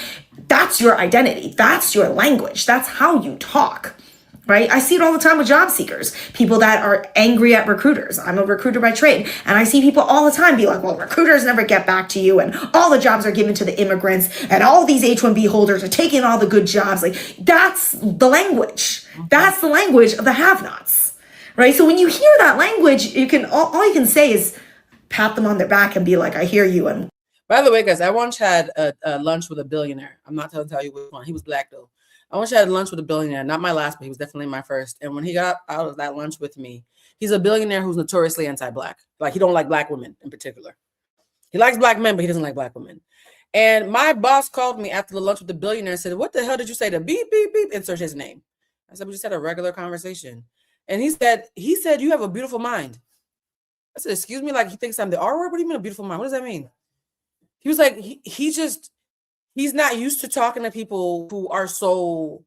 that's your identity. That's your language. That's how you talk. Right? I see it all the time with job seekers, people that are angry at recruiters. I'm a recruiter by trade. And I see people all the time be like, well, recruiters never get back to you. And all the jobs are given to the immigrants. And all these H-1B holders are taking all the good jobs. Like, that's the language. That's the language of the have-nots. Right? So when you hear that language, you can all you can say is pat them on their back and be like, I hear you. And by the way, guys, I once had a lunch with a billionaire. I'm not going to tell you which one. He was black, though. I once had lunch with a billionaire, not my last, but he was definitely my first. And when he got out of that lunch with me, he's a billionaire who's notoriously anti-black. Like, he don't like black women in particular. He likes black men, but he doesn't like black women. And my boss called me after the lunch with the billionaire and said, what the hell did you say to beep, beep, beep? Insert his name. I said, we just had a regular conversation. And he said, you have a beautiful mind. I said, excuse me? Like, he thinks I'm the R word? What do you mean a beautiful mind? What does that mean? He was like, he's not used to talking to people who are so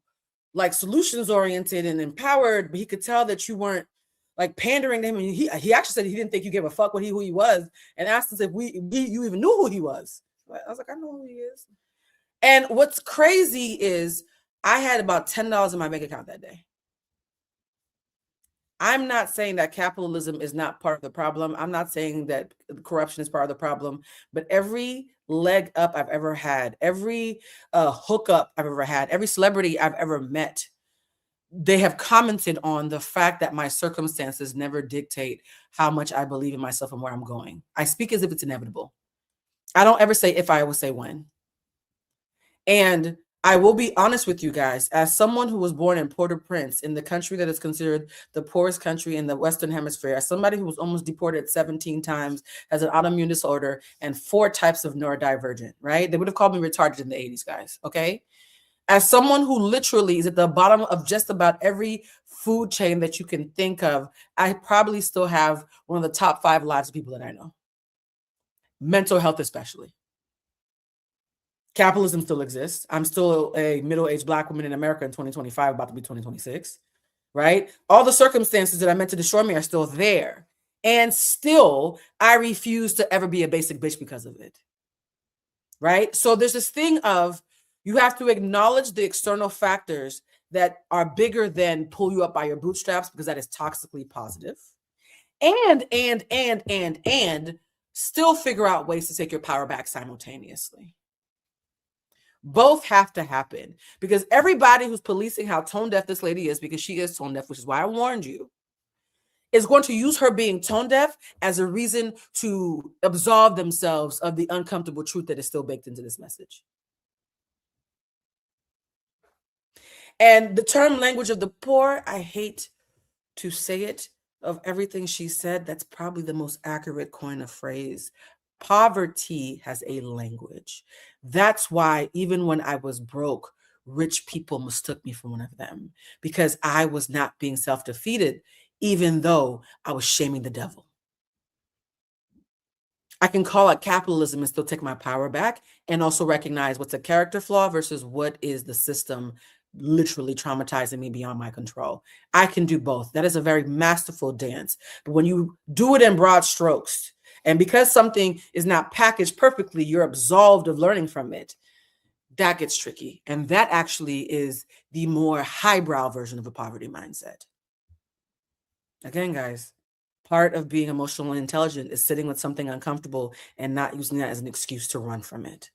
like solutions oriented and empowered, but he could tell that you weren't like pandering to him. And he actually said he didn't think you gave a fuck who he was, and asked us if you even knew who he was. I was like, I know who he is. And what's crazy is I had about $10 in my bank account that day. I'm not saying that capitalism is not part of the problem. I'm not saying that corruption is part of the problem, but every leg up I've ever had, every hookup I've ever had, every celebrity I've ever met, they have commented on the fact that my circumstances never dictate how much I believe in myself and where I'm going. I speak as if it's inevitable. I don't ever say if, I will say when. And I will be honest with you guys, as someone who was born in Port-au-Prince, in the country that is considered the poorest country in the Western Hemisphere, as somebody who was almost deported 17 times, has an autoimmune disorder, and 4 types of neurodivergent, right? They would have called me retarded in the 80s, guys, okay? As someone who literally is at the bottom of just about every food chain that you can think of, I probably still have one of the top 5 lives of people that I know. Mental health especially. Capitalism still exists. I'm still a middle-aged black woman in America in 2025, about to be 2026, right? All the circumstances that are meant to destroy me are still there. And still, I refuse to ever be a basic bitch because of it, right? So there's this thing of you have to acknowledge the external factors that are bigger than pull you up by your bootstraps, because that is toxically positive. And still figure out ways to take your power back simultaneously. Both have to happen, because everybody who's policing how tone deaf this lady is, because she is tone deaf, which is why I warned you, is going to use her being tone deaf as a reason to absolve themselves of the uncomfortable truth that is still baked into this message. And the term language of the poor, I hate to say it, of everything she said, that's probably the most accurate coin of phrase. Poverty has a language. That's why even when I was broke, rich people mistook me for one of them, because I was not being self-defeated, even though I was shaming the devil. I can call it capitalism and still take my power back, and also recognize what's a character flaw versus what is the system literally traumatizing me beyond my control. I can do both. That is a very masterful dance. But when you do it in broad strokes, and because something is not packaged perfectly, you're absolved of learning from it, that gets tricky. And that actually is the more highbrow version of a poverty mindset. Again, guys, part of being emotionally intelligent is sitting with something uncomfortable and not using that as an excuse to run from it.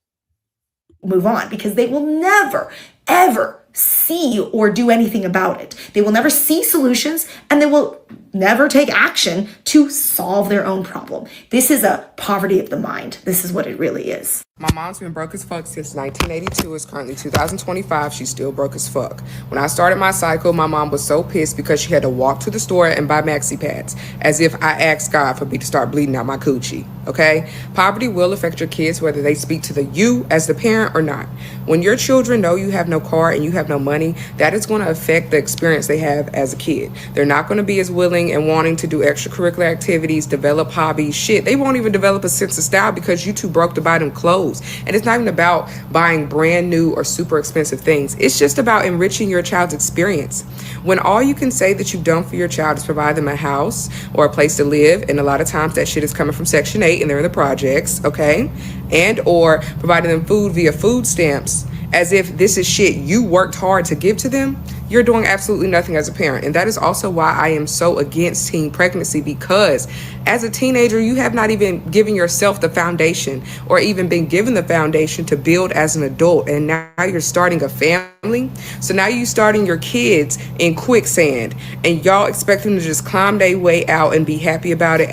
Move on, because they will never, ever see or do anything about it. They will never see solutions, and they will never take action to solve their own problem. This is a poverty of the mind. This is what it really is. My mom's been broke as fuck since 1982. It's currently 2025. She's still broke as fuck. When I started my cycle, my mom was so pissed because she had to walk to the store and buy maxi pads, as if I asked God for me to start bleeding out my coochie, okay? Poverty will affect your kids whether they speak to you as the parent or not. When your children know you have no car and you have no money, that is going to affect the experience they have as a kid. They're not going to be as willing and wanting to do extracurricular activities, develop hobbies, shit. They won't even develop a sense of style because you too broke to buy them clothes. And it's not even about buying brand new or super expensive things. It's just about enriching your child's experience. When all you can say that you've done for your child is provide them a house or a place to live, and a lot of times that shit is coming from Section 8 and they're in the projects, okay? And or providing them food via food stamps, as if this is shit you worked hard to give to them, you're doing absolutely nothing as a parent. And that is also why I am so against teen pregnancy, because as a teenager, you have not even given yourself the foundation or even been given the foundation to build as an adult. And now you're starting a family. So now you're starting your kids in quicksand, and y'all expect them to just climb their way out and be happy about it.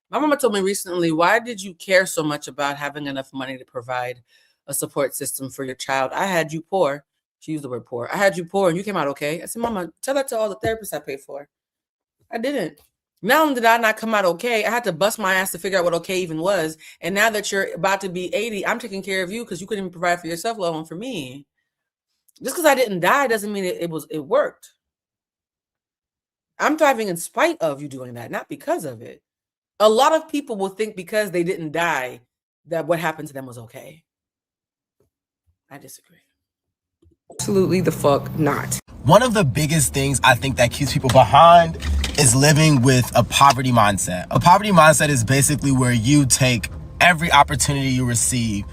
My mama told me recently, why did you care so much about having enough money to provide a support system for your child? I had you poor. She used the word poor. I had you poor and you came out okay. I said, Mama, tell that to all the therapists I paid for. I didn't. Not only did I not come out okay, I had to bust my ass to figure out what okay even was. And now that you're about to be 80, I'm taking care of you because you couldn't even provide for yourself, let alone for me. Just because I didn't die doesn't mean it worked. I'm thriving in spite of you doing that, not because of it. A lot of people will think because they didn't die that what happened to them was okay. I disagree. Absolutely the fuck not. One of the biggest things I think that keeps people behind is living with a poverty mindset. A poverty mindset is basically where you take every opportunity you receive.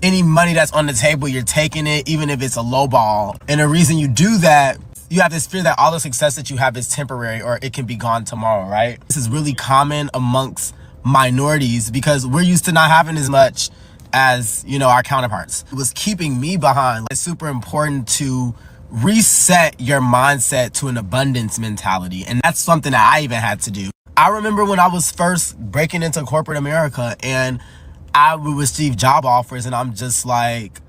Any money that's on the table, you're taking it, even if it's a low ball. And the reason you do that, you have this fear that all the success that you have is temporary or it can be gone tomorrow, right? This is really common amongst minorities because we're used to not having as much as, you know, our counterparts. It was keeping me behind. It's super important to reset your mindset to an abundance mentality. And that's something that I even had to do. I remember when I was first breaking into corporate America and I would receive job offers and I'm just like,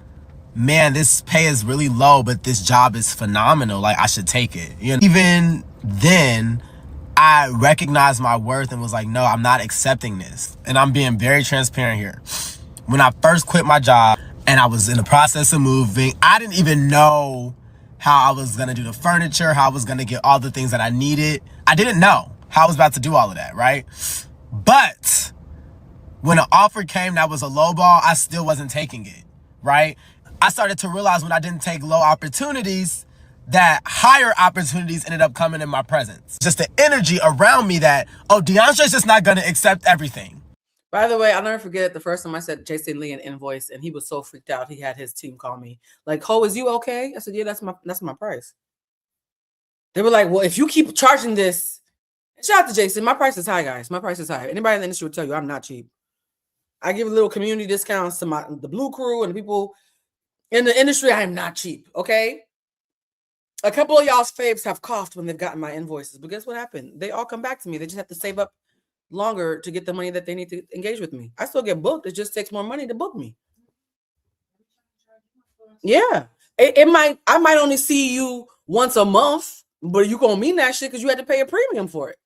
man, this pay is really low, but this job is phenomenal. Like, I should take it. You know, even then, I recognized my worth and was like, no, I'm not accepting this. And I'm being very transparent here. When I first quit my job and I was in the process of moving, I didn't even know how I was going to do the furniture, how I was going to get all the things that I needed. I didn't know how I was about to do all of that, right? But when an offer came that was a low ball, I still wasn't taking it, right? I started to realize when I didn't take low opportunities that higher opportunities ended up coming in my presence. Just the energy around me that, oh, DeAndre's just not going to accept everything. By the way, I'll never forget the first time I said Jason Lee an invoice and he was so freaked out. He had his team call me like, Ho, is you okay? I said, yeah, that's my price. They were like, well, if you keep charging this, shout out to Jason. My price is high, guys. My price is high. Anybody in the industry will tell you I'm not cheap. I give little community discounts to the Blue Crew and the people in the industry. I am not cheap, okay? A couple of y'all's faves have coughed when they've gotten my invoices, but guess what happened? They all come back to me. They just have to save up longer to get the money that they need to engage with me. I still get booked. It just takes more money to book me. Yeah. I might only see you once a month, but you gonna mean that shit because you had to pay a premium for it.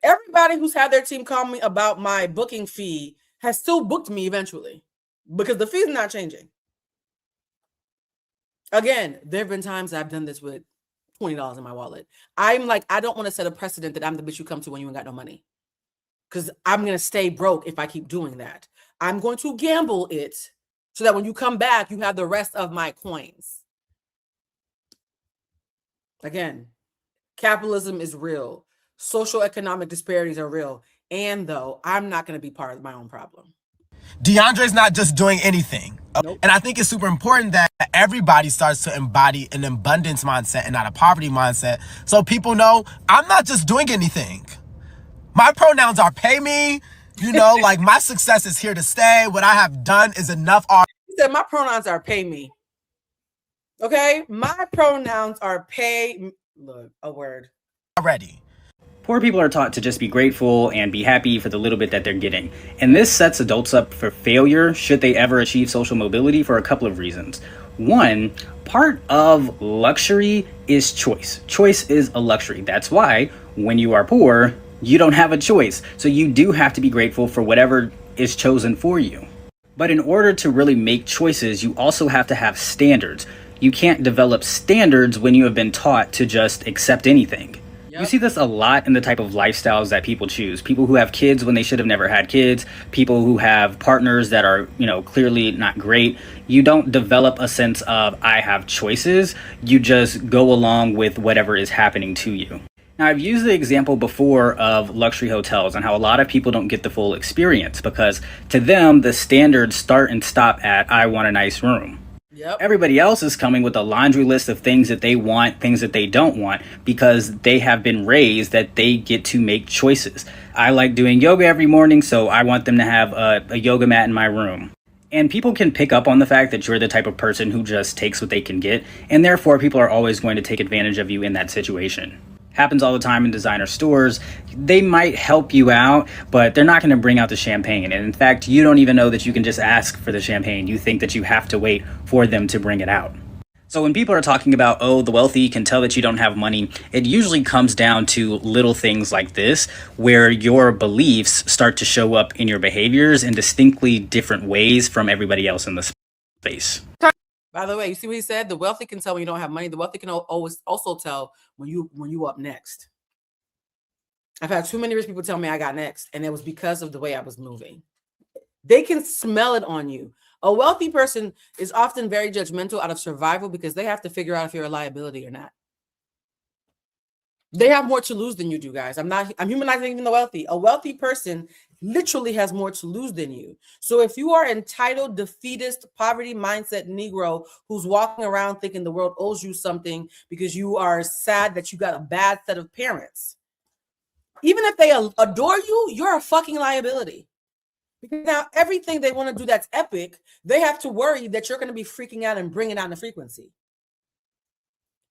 Everybody who's had their team call me about my booking fee has still booked me eventually because the fee's not changing. Again, there have been times I've done this with $20 in my wallet. I'm like, I don't want to set a precedent that I'm the bitch you come to when you ain't got no money. Because I'm going to stay broke if I keep doing that. I'm going to gamble it so that when you come back, you have the rest of my coins. Again, capitalism is real. Social economic disparities are real. And though, I'm not going to be part of my own problem. DeAndre's not just doing anything. Nope. And I think it's super important that everybody starts to embody an abundance mindset and not a poverty mindset. So people know I'm not just doing anything. My pronouns are pay me. You know, like my success is here to stay. What I have done is enough. He said my pronouns are pay me. Okay? My pronouns are pay. Look, a word. Already. Poor people are taught to just be grateful and be happy for the little bit that they're getting. And this sets adults up for failure should they ever achieve social mobility for a couple of reasons. One, part of luxury is choice. Choice is a luxury. That's why when you are poor, you don't have a choice. So you do have to be grateful for whatever is chosen for you. But in order to really make choices, you also have to have standards. You can't develop standards when you have been taught to just accept anything. You see this a lot in the type of lifestyles that people choose. People who have kids when they should have never had kids. People who have partners that are, clearly not great. You don't develop a sense of, I have choices. You just go along with whatever is happening to you. Now, I've used the example before of luxury hotels and how a lot of people don't get the full experience because to them, the standards start and stop at, I want a nice room. Yep. Everybody else is coming with a laundry list of things that they want, things that they don't want, because they have been raised that they get to make choices. I like doing yoga every morning, so I want them to have a yoga mat in my room. And people can pick up on the fact that you're the type of person who just takes what they can get, and therefore people are always going to take advantage of you in that situation. Happens all the time in designer stores. They might help you out, but they're not going to bring out the champagne. And in fact, you don't even know that you can just ask for the champagne. You think that you have to wait for them to bring it out. So when people are talking about, oh, the wealthy can tell that you don't have money, it usually comes down to little things like this, where your beliefs start to show up in your behaviors in distinctly different ways from everybody else in the space. By the way, you see what he said? The wealthy can tell when you don't have money. The wealthy can always also tell when you up next. I've had too many rich people tell me I got next, and it was because of the way I was moving. They can smell it on you. A wealthy person is often very judgmental out of survival because they have to figure out if you're a liability or not. They have more to lose than you do, guys. I'm humanizing even the wealthy. A wealthy person literally has more to lose than you. So if you are entitled, defeatist, poverty mindset Negro who's walking around thinking the world owes you something because you are sad that you got a bad set of parents, even if they adore you, you're a fucking liability. Because now everything they want to do that's epic, they have to worry that you're going to be freaking out and bringing down the frequency.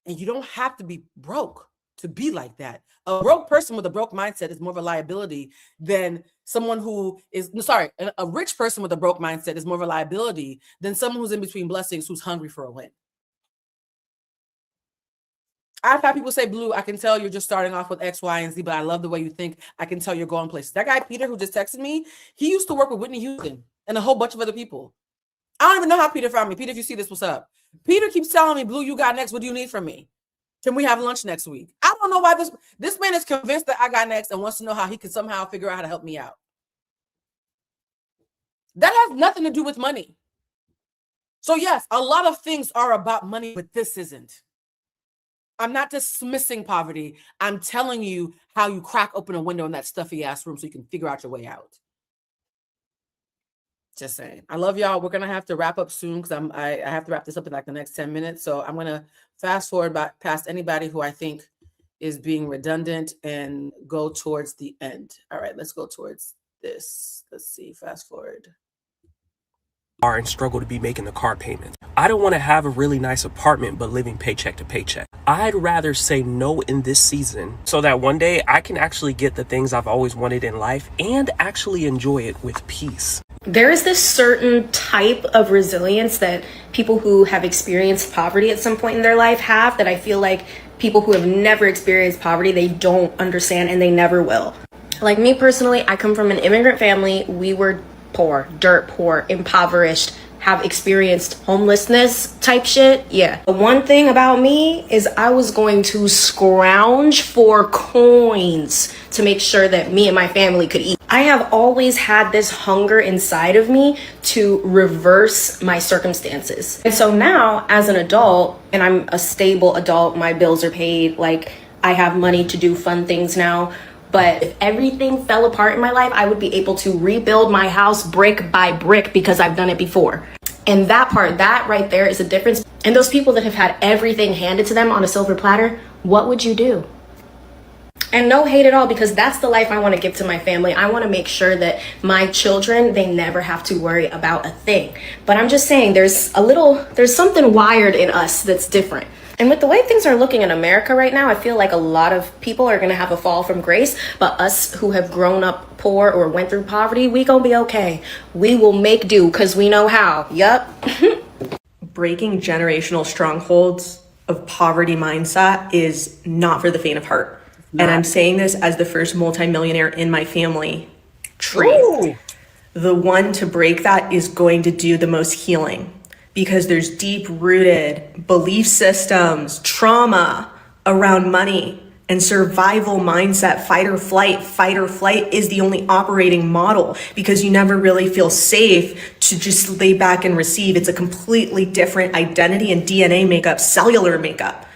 And you don't have to be broke to be like that. A broke person with a broke mindset is more of a liability than someone who is, a rich person with a broke mindset is more of a liability than someone who's in between blessings, who's hungry for a win. I've had people say, Blue, I can tell you're just starting off with X, Y, and Z, but I love the way you think. I can tell you're going places. That guy, Peter, who just texted me, he used to work with Whitney Houston and a whole bunch of other people. I don't even know how Peter found me. Peter, if you see this, what's up? Peter keeps telling me, Blue, you got next. What do you need from me? Can we have lunch next week? I don't know why this man is convinced that I got next and wants to know how he can somehow figure out how to help me out. That has nothing to do with money. So yes, a lot of things are about money, but this isn't. I'm not dismissing poverty. I'm telling you how you crack open a window in that stuffy ass room so you can figure out your way out. Just saying. I love y'all. We're going to have to wrap up soon because I have to wrap this up in like the next 10 minutes. So I'm going to fast forward past anybody who I think is being redundant and go towards the end. All right, let's go towards this. Let's see, fast forward. And struggle to be making the car payments. I don't want to have a really nice apartment but living paycheck to paycheck. I'd rather say no in this season so that one day I can actually get the things I've always wanted in life and actually enjoy it with peace. There is this certain type of resilience that people who have experienced poverty at some point in their life have, that I feel like people who have never experienced poverty, they don't understand and they never will. Like me personally, I come from an immigrant family. We were poor, dirt poor, impoverished, have experienced homelessness type shit. Yeah. The one thing about me is I was going to scrounge for coins to make sure that me and my family could eat. I have always had this hunger inside of me to reverse my circumstances. And so now as an adult, and I'm a stable adult, my bills are paid, like I have money to do fun things now. But if everything fell apart in my life, I would be able to rebuild my house brick by brick because I've done it before. And that right there is the difference. And those people that have had everything handed to them on a silver platter, what would you do? And no hate at all, because that's the life I want to give to my family. I want to make sure that my children, they never have to worry about a thing. But I'm just saying there's something wired in us that's different. And with the way things are looking in America right now, I feel like a lot of people are going to have a fall from grace. But us who have grown up poor or went through poverty, we gonna be okay. We will make do because we know how. Yup. Breaking generational strongholds of poverty mindset is not for the faint of heart. And I'm saying this as the first multimillionaire in my family tree. Ooh. The one to break that is going to do the most healing, because there's deep-rooted belief systems, trauma around money and survival mindset. Fight or flight is the only operating model, because you never really feel safe to just lay back and receive. It's a completely different identity and DNA makeup, cellular makeup.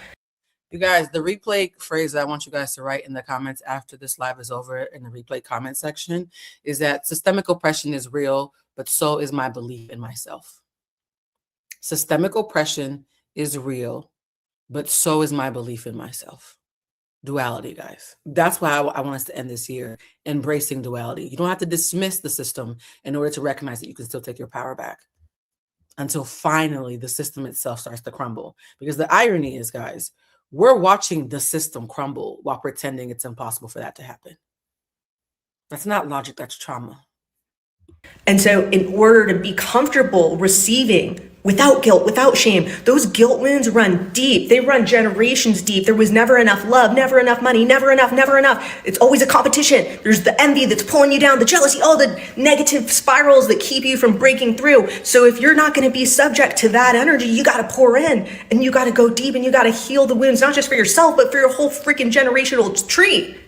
You guys, the replay phrase that I want you guys to write in the comments after this live is over in the replay comment section is that systemic oppression is real, but so is my belief in myself. Systemic oppression is real, but so is my belief in myself. Duality, guys. That's why I want us to end this year, embracing duality. You don't have to dismiss the system in order to recognize that you can still take your power back, until finally the system itself starts to crumble. Because the irony is, guys, we're watching the system crumble while pretending it's impossible for that to happen. That's not logic, that's trauma. And so in order to be comfortable receiving without guilt, without shame, those guilt wounds run deep. They run generations deep. There was never enough love, never enough money, never enough. It's always a competition. There's the envy that's pulling you down, the jealousy, all the negative spirals that keep you from breaking through. So if you're not going to be subject to that energy, you got to pour in and you got to go deep and you got to heal the wounds, not just for yourself, but for your whole freaking generational tree.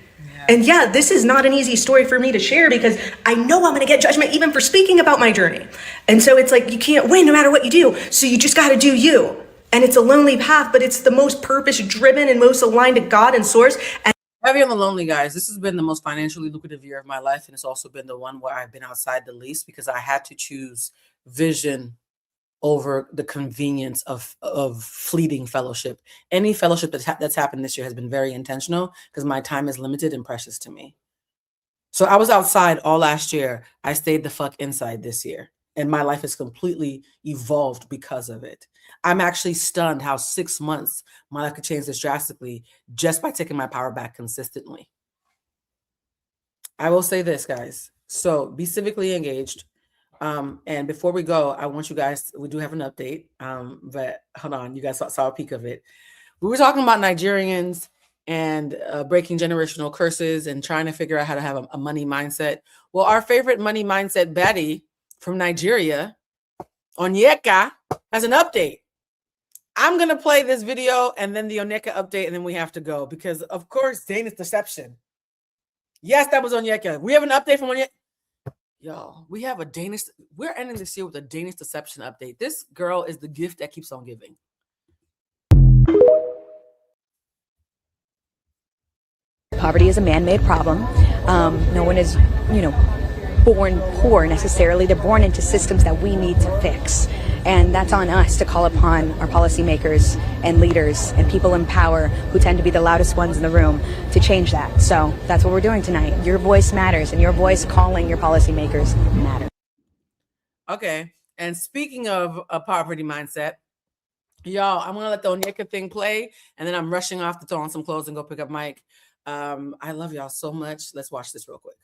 And yeah, this is not an easy story for me to share, because I know I'm going to get judgment even for speaking about my journey. And so it's like, you can't win no matter what you do. So you just got to do you. And it's a lonely path, but it's the most purpose driven and most aligned to God and source. And heavy on the lonely, guys. This has been the most financially lucrative year of my life. And it's also been the one where I've been outside the least, because I had to choose vision over the convenience of fleeting fellowship. Any fellowship that's happened this year has been very intentional, because my time is limited and precious to me. So I was outside all last year. I stayed the fuck inside this year. And my life has completely evolved because of it. I'm actually stunned how 6 months my life could change this drastically just by taking my power back consistently. I will say this, guys. So be civically engaged. And before we go, I want you guys, we do have an update, but hold on, you guys saw a peek of it. We were talking about Nigerians and breaking generational curses and trying to figure out how to have a money mindset. Well, our favorite money mindset baddie from Nigeria, Onyeka, has an update. I'm going to play this video and then the Onyeka update, and then we have to go because, of course, Danish deception. Yes, that was Onyeka. We have an update from Onyeka. Y'all, we have we're ending this year with a Danish deception update. This girl is the gift that keeps on giving. Poverty is a man-made problem. No one is, born poor necessarily. They're born into systems that we need to fix. And that's on us to call upon our policymakers and leaders and people in power who tend to be the loudest ones in the room to change that. So that's what we're doing tonight. Your voice matters, and your voice calling your policymakers matters. Okay. And speaking of a poverty mindset, y'all, I'm gonna let the Onyeka thing play, and then I'm rushing off to throw on some clothes and go pick up Mike. I love y'all so much. Let's watch this real quick.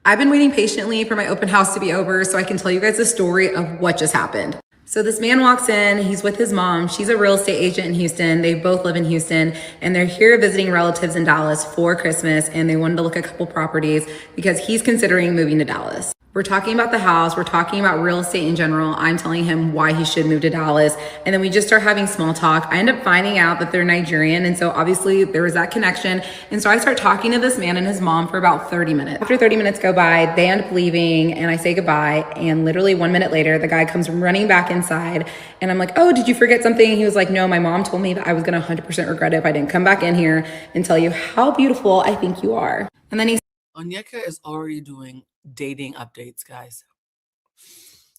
I've been waiting patiently for my open house to be over so I can tell you guys the story of what just happened. So this man walks in, he's with his mom. She's a real estate agent in Houston. They both live in Houston, and they're here visiting relatives in Dallas for Christmas, and they wanted to look at a couple properties because he's considering moving to Dallas. We're talking about the house. We're talking about real estate in general. I'm telling him why he should move to Dallas. And then we just start having small talk. I end up finding out that they're Nigerian. And so obviously there was that connection. And so I start talking to this man and his mom for about 30 minutes. After 30 minutes go by, they end up leaving and I say goodbye. And literally 1 minute later, the guy comes running back inside. And I'm like, oh, did you forget something? And he was like, no, my mom told me that I was going to 100% regret it if I didn't come back in here and tell you how beautiful I think you are. And then he Onyeka is already doing dating updates, guys.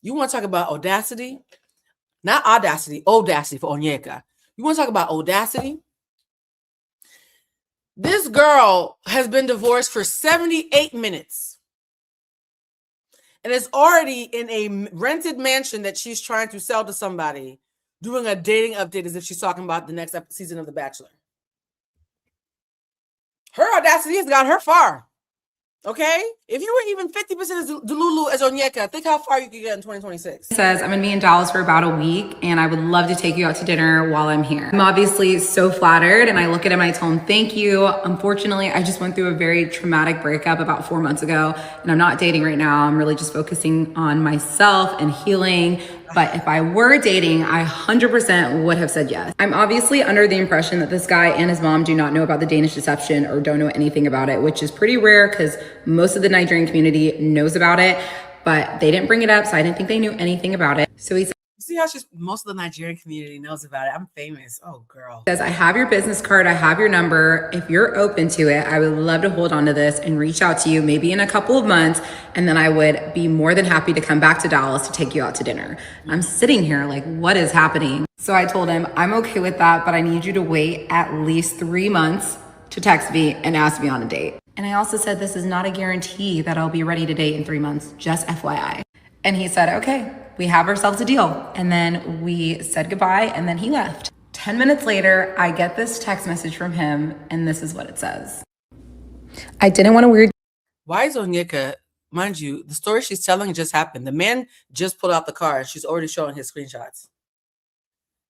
You want to talk about audacity? Not audacity for Onyeka. You want to talk about audacity? This girl has been divorced for 78 minutes and is already in a rented mansion that she's trying to sell to somebody, doing a dating update as if she's talking about the next season of The Bachelor. Her audacity has got her far. Okay? If you were even 50% as Delulu as Onyeka, think how far you could get in 2026. says, I'm gonna be in Dallas for about a week and I would love to take you out to dinner while I'm here. I'm obviously so flattered and I look at him and I tell him, thank you. Unfortunately, I just went through a very traumatic breakup about 4 months ago and I'm not dating right now. I'm really just focusing on myself and healing. But if I were dating, I 100% would have said yes. I'm obviously under the impression that this guy and his mom do not know about the Danish deception or don't know anything about it, which is pretty rare because most of the Nigerian community knows about it, but they didn't bring it up, so I didn't think they knew anything about it. So he See how most of the Nigerian community knows about it. I'm famous. Oh, girl. says, I have your business card. I have your number. If you're open to it, I would love to hold on to this and reach out to you maybe in a couple of months. And then I would be more than happy to come back to Dallas to take you out to dinner. I'm sitting here like, what is happening? So I told him, I'm okay with that, but I need you to wait at least 3 months to text me and ask me on a date. And I also said, this is not a guarantee that I'll be ready to date in 3 months, just FYI. And he said, okay, we have ourselves a deal. And then we said goodbye and then he left. 10 minutes later, I get this text message from him and this is what it says. I didn't want to weird. Why is Onyeka, mind you, the story she's telling just happened. The man just pulled out the car and she's already showing his screenshots.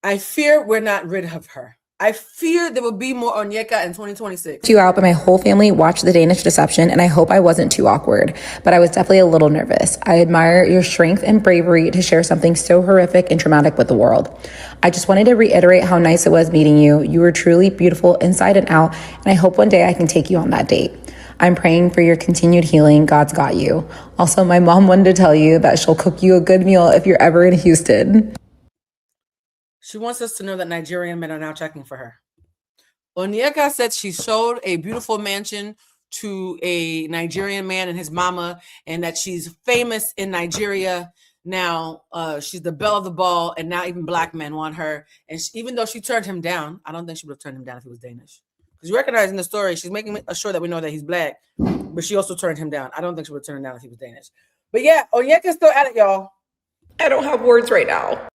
I fear we're not rid of her. I fear there will be more Onyeka in 2026. You out, but my whole family watched the Danish deception and I hope I wasn't too awkward, but I was definitely a little nervous. I admire your strength and bravery to share something so horrific and traumatic with the world. I just wanted to reiterate how nice it was meeting you. You were truly beautiful inside and out, and I hope one day I can take you on that date. I'm praying for your continued healing. God's got you. Also, my mom wanted to tell you that she'll cook you a good meal if you're ever in Houston. She wants us to know that Nigerian men are now checking for her. Onyeka said she sold a beautiful mansion to a Nigerian man and his mama, and that she's famous in Nigeria. Now she's the belle of the ball, and now even black men want her. And even though she turned him down, I don't think she would have turned him down if he was Danish. Because you recognize in the story, she's making sure that we know that he's black, but she also turned him down. I don't think she would have turned him down if he was Danish. But yeah, Onyeka's still at it, y'all. I don't have words right now.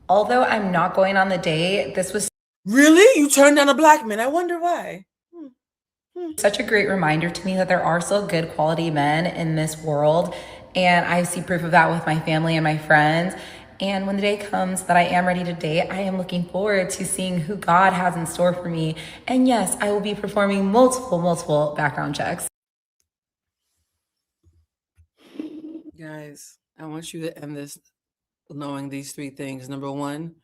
Although I'm not going on the date, this was really? You turned down a black man? I wonder why. Such a great reminder to me that there are still good quality men in this world. And I see proof of that with my family and my friends. And when the day comes that I am ready to date, I am looking forward to seeing who God has in store for me. And yes, I will be performing multiple background checks. Guys, I want you to end this knowing these 3 things. Number 1,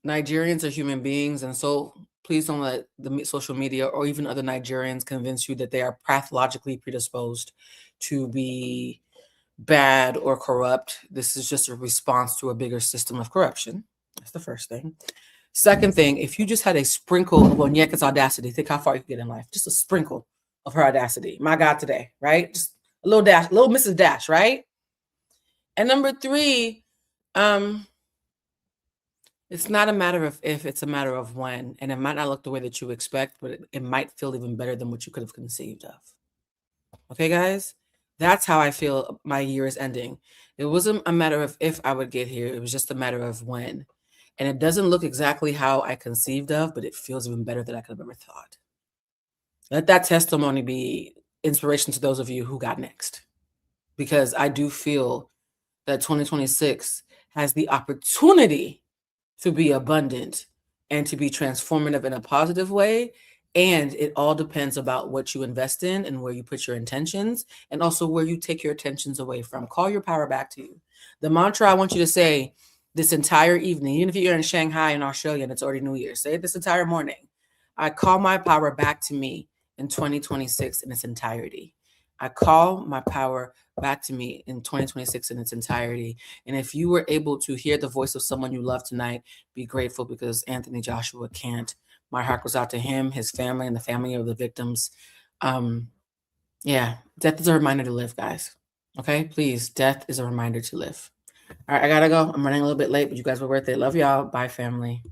Nigerians are human beings, and so please don't let the social media or even other Nigerians convince you that they are pathologically predisposed to be bad or corrupt. This is just a response to a bigger system of corruption. That's the first thing. Second thing, if you just had a sprinkle of Onyeka's audacity, think how far you could get in life. Just a sprinkle of her audacity. My God, today, right? Just a little dash, little Mrs. Dash, right? And number 3, it's not a matter of if, it's a matter of when. And it might not look the way that you expect, but it might feel even better than what you could have conceived of. Okay, guys? That's how I feel my year is ending. It wasn't a matter of if I would get here. It was just a matter of when. And it doesn't look exactly how I conceived of, but it feels even better than I could have ever thought. Let that testimony be inspiration to those of you who got next. Because I do feel that 2026 has the opportunity to be abundant and to be transformative in a positive way. And it all depends about what you invest in and where you put your intentions, and also where you take your attentions away from. Call your power back to you. The mantra I want you to say this entire evening, even if you're in Shanghai in Australia and it's already New Year's, say it this entire morning. I call my power back to me in 2026 in its entirety. I call my power back to me in 2026 in its entirety. And if you were able to hear the voice of someone you love tonight, be grateful, because Anthony Joshua can't. My heart goes out to him, his family, and the family of the victims. Yeah, death is a reminder to live, guys. Okay, please, death is a reminder to live. All right, I gotta go. I'm running a little bit late, but you guys were worth it. Love y'all. Bye, family.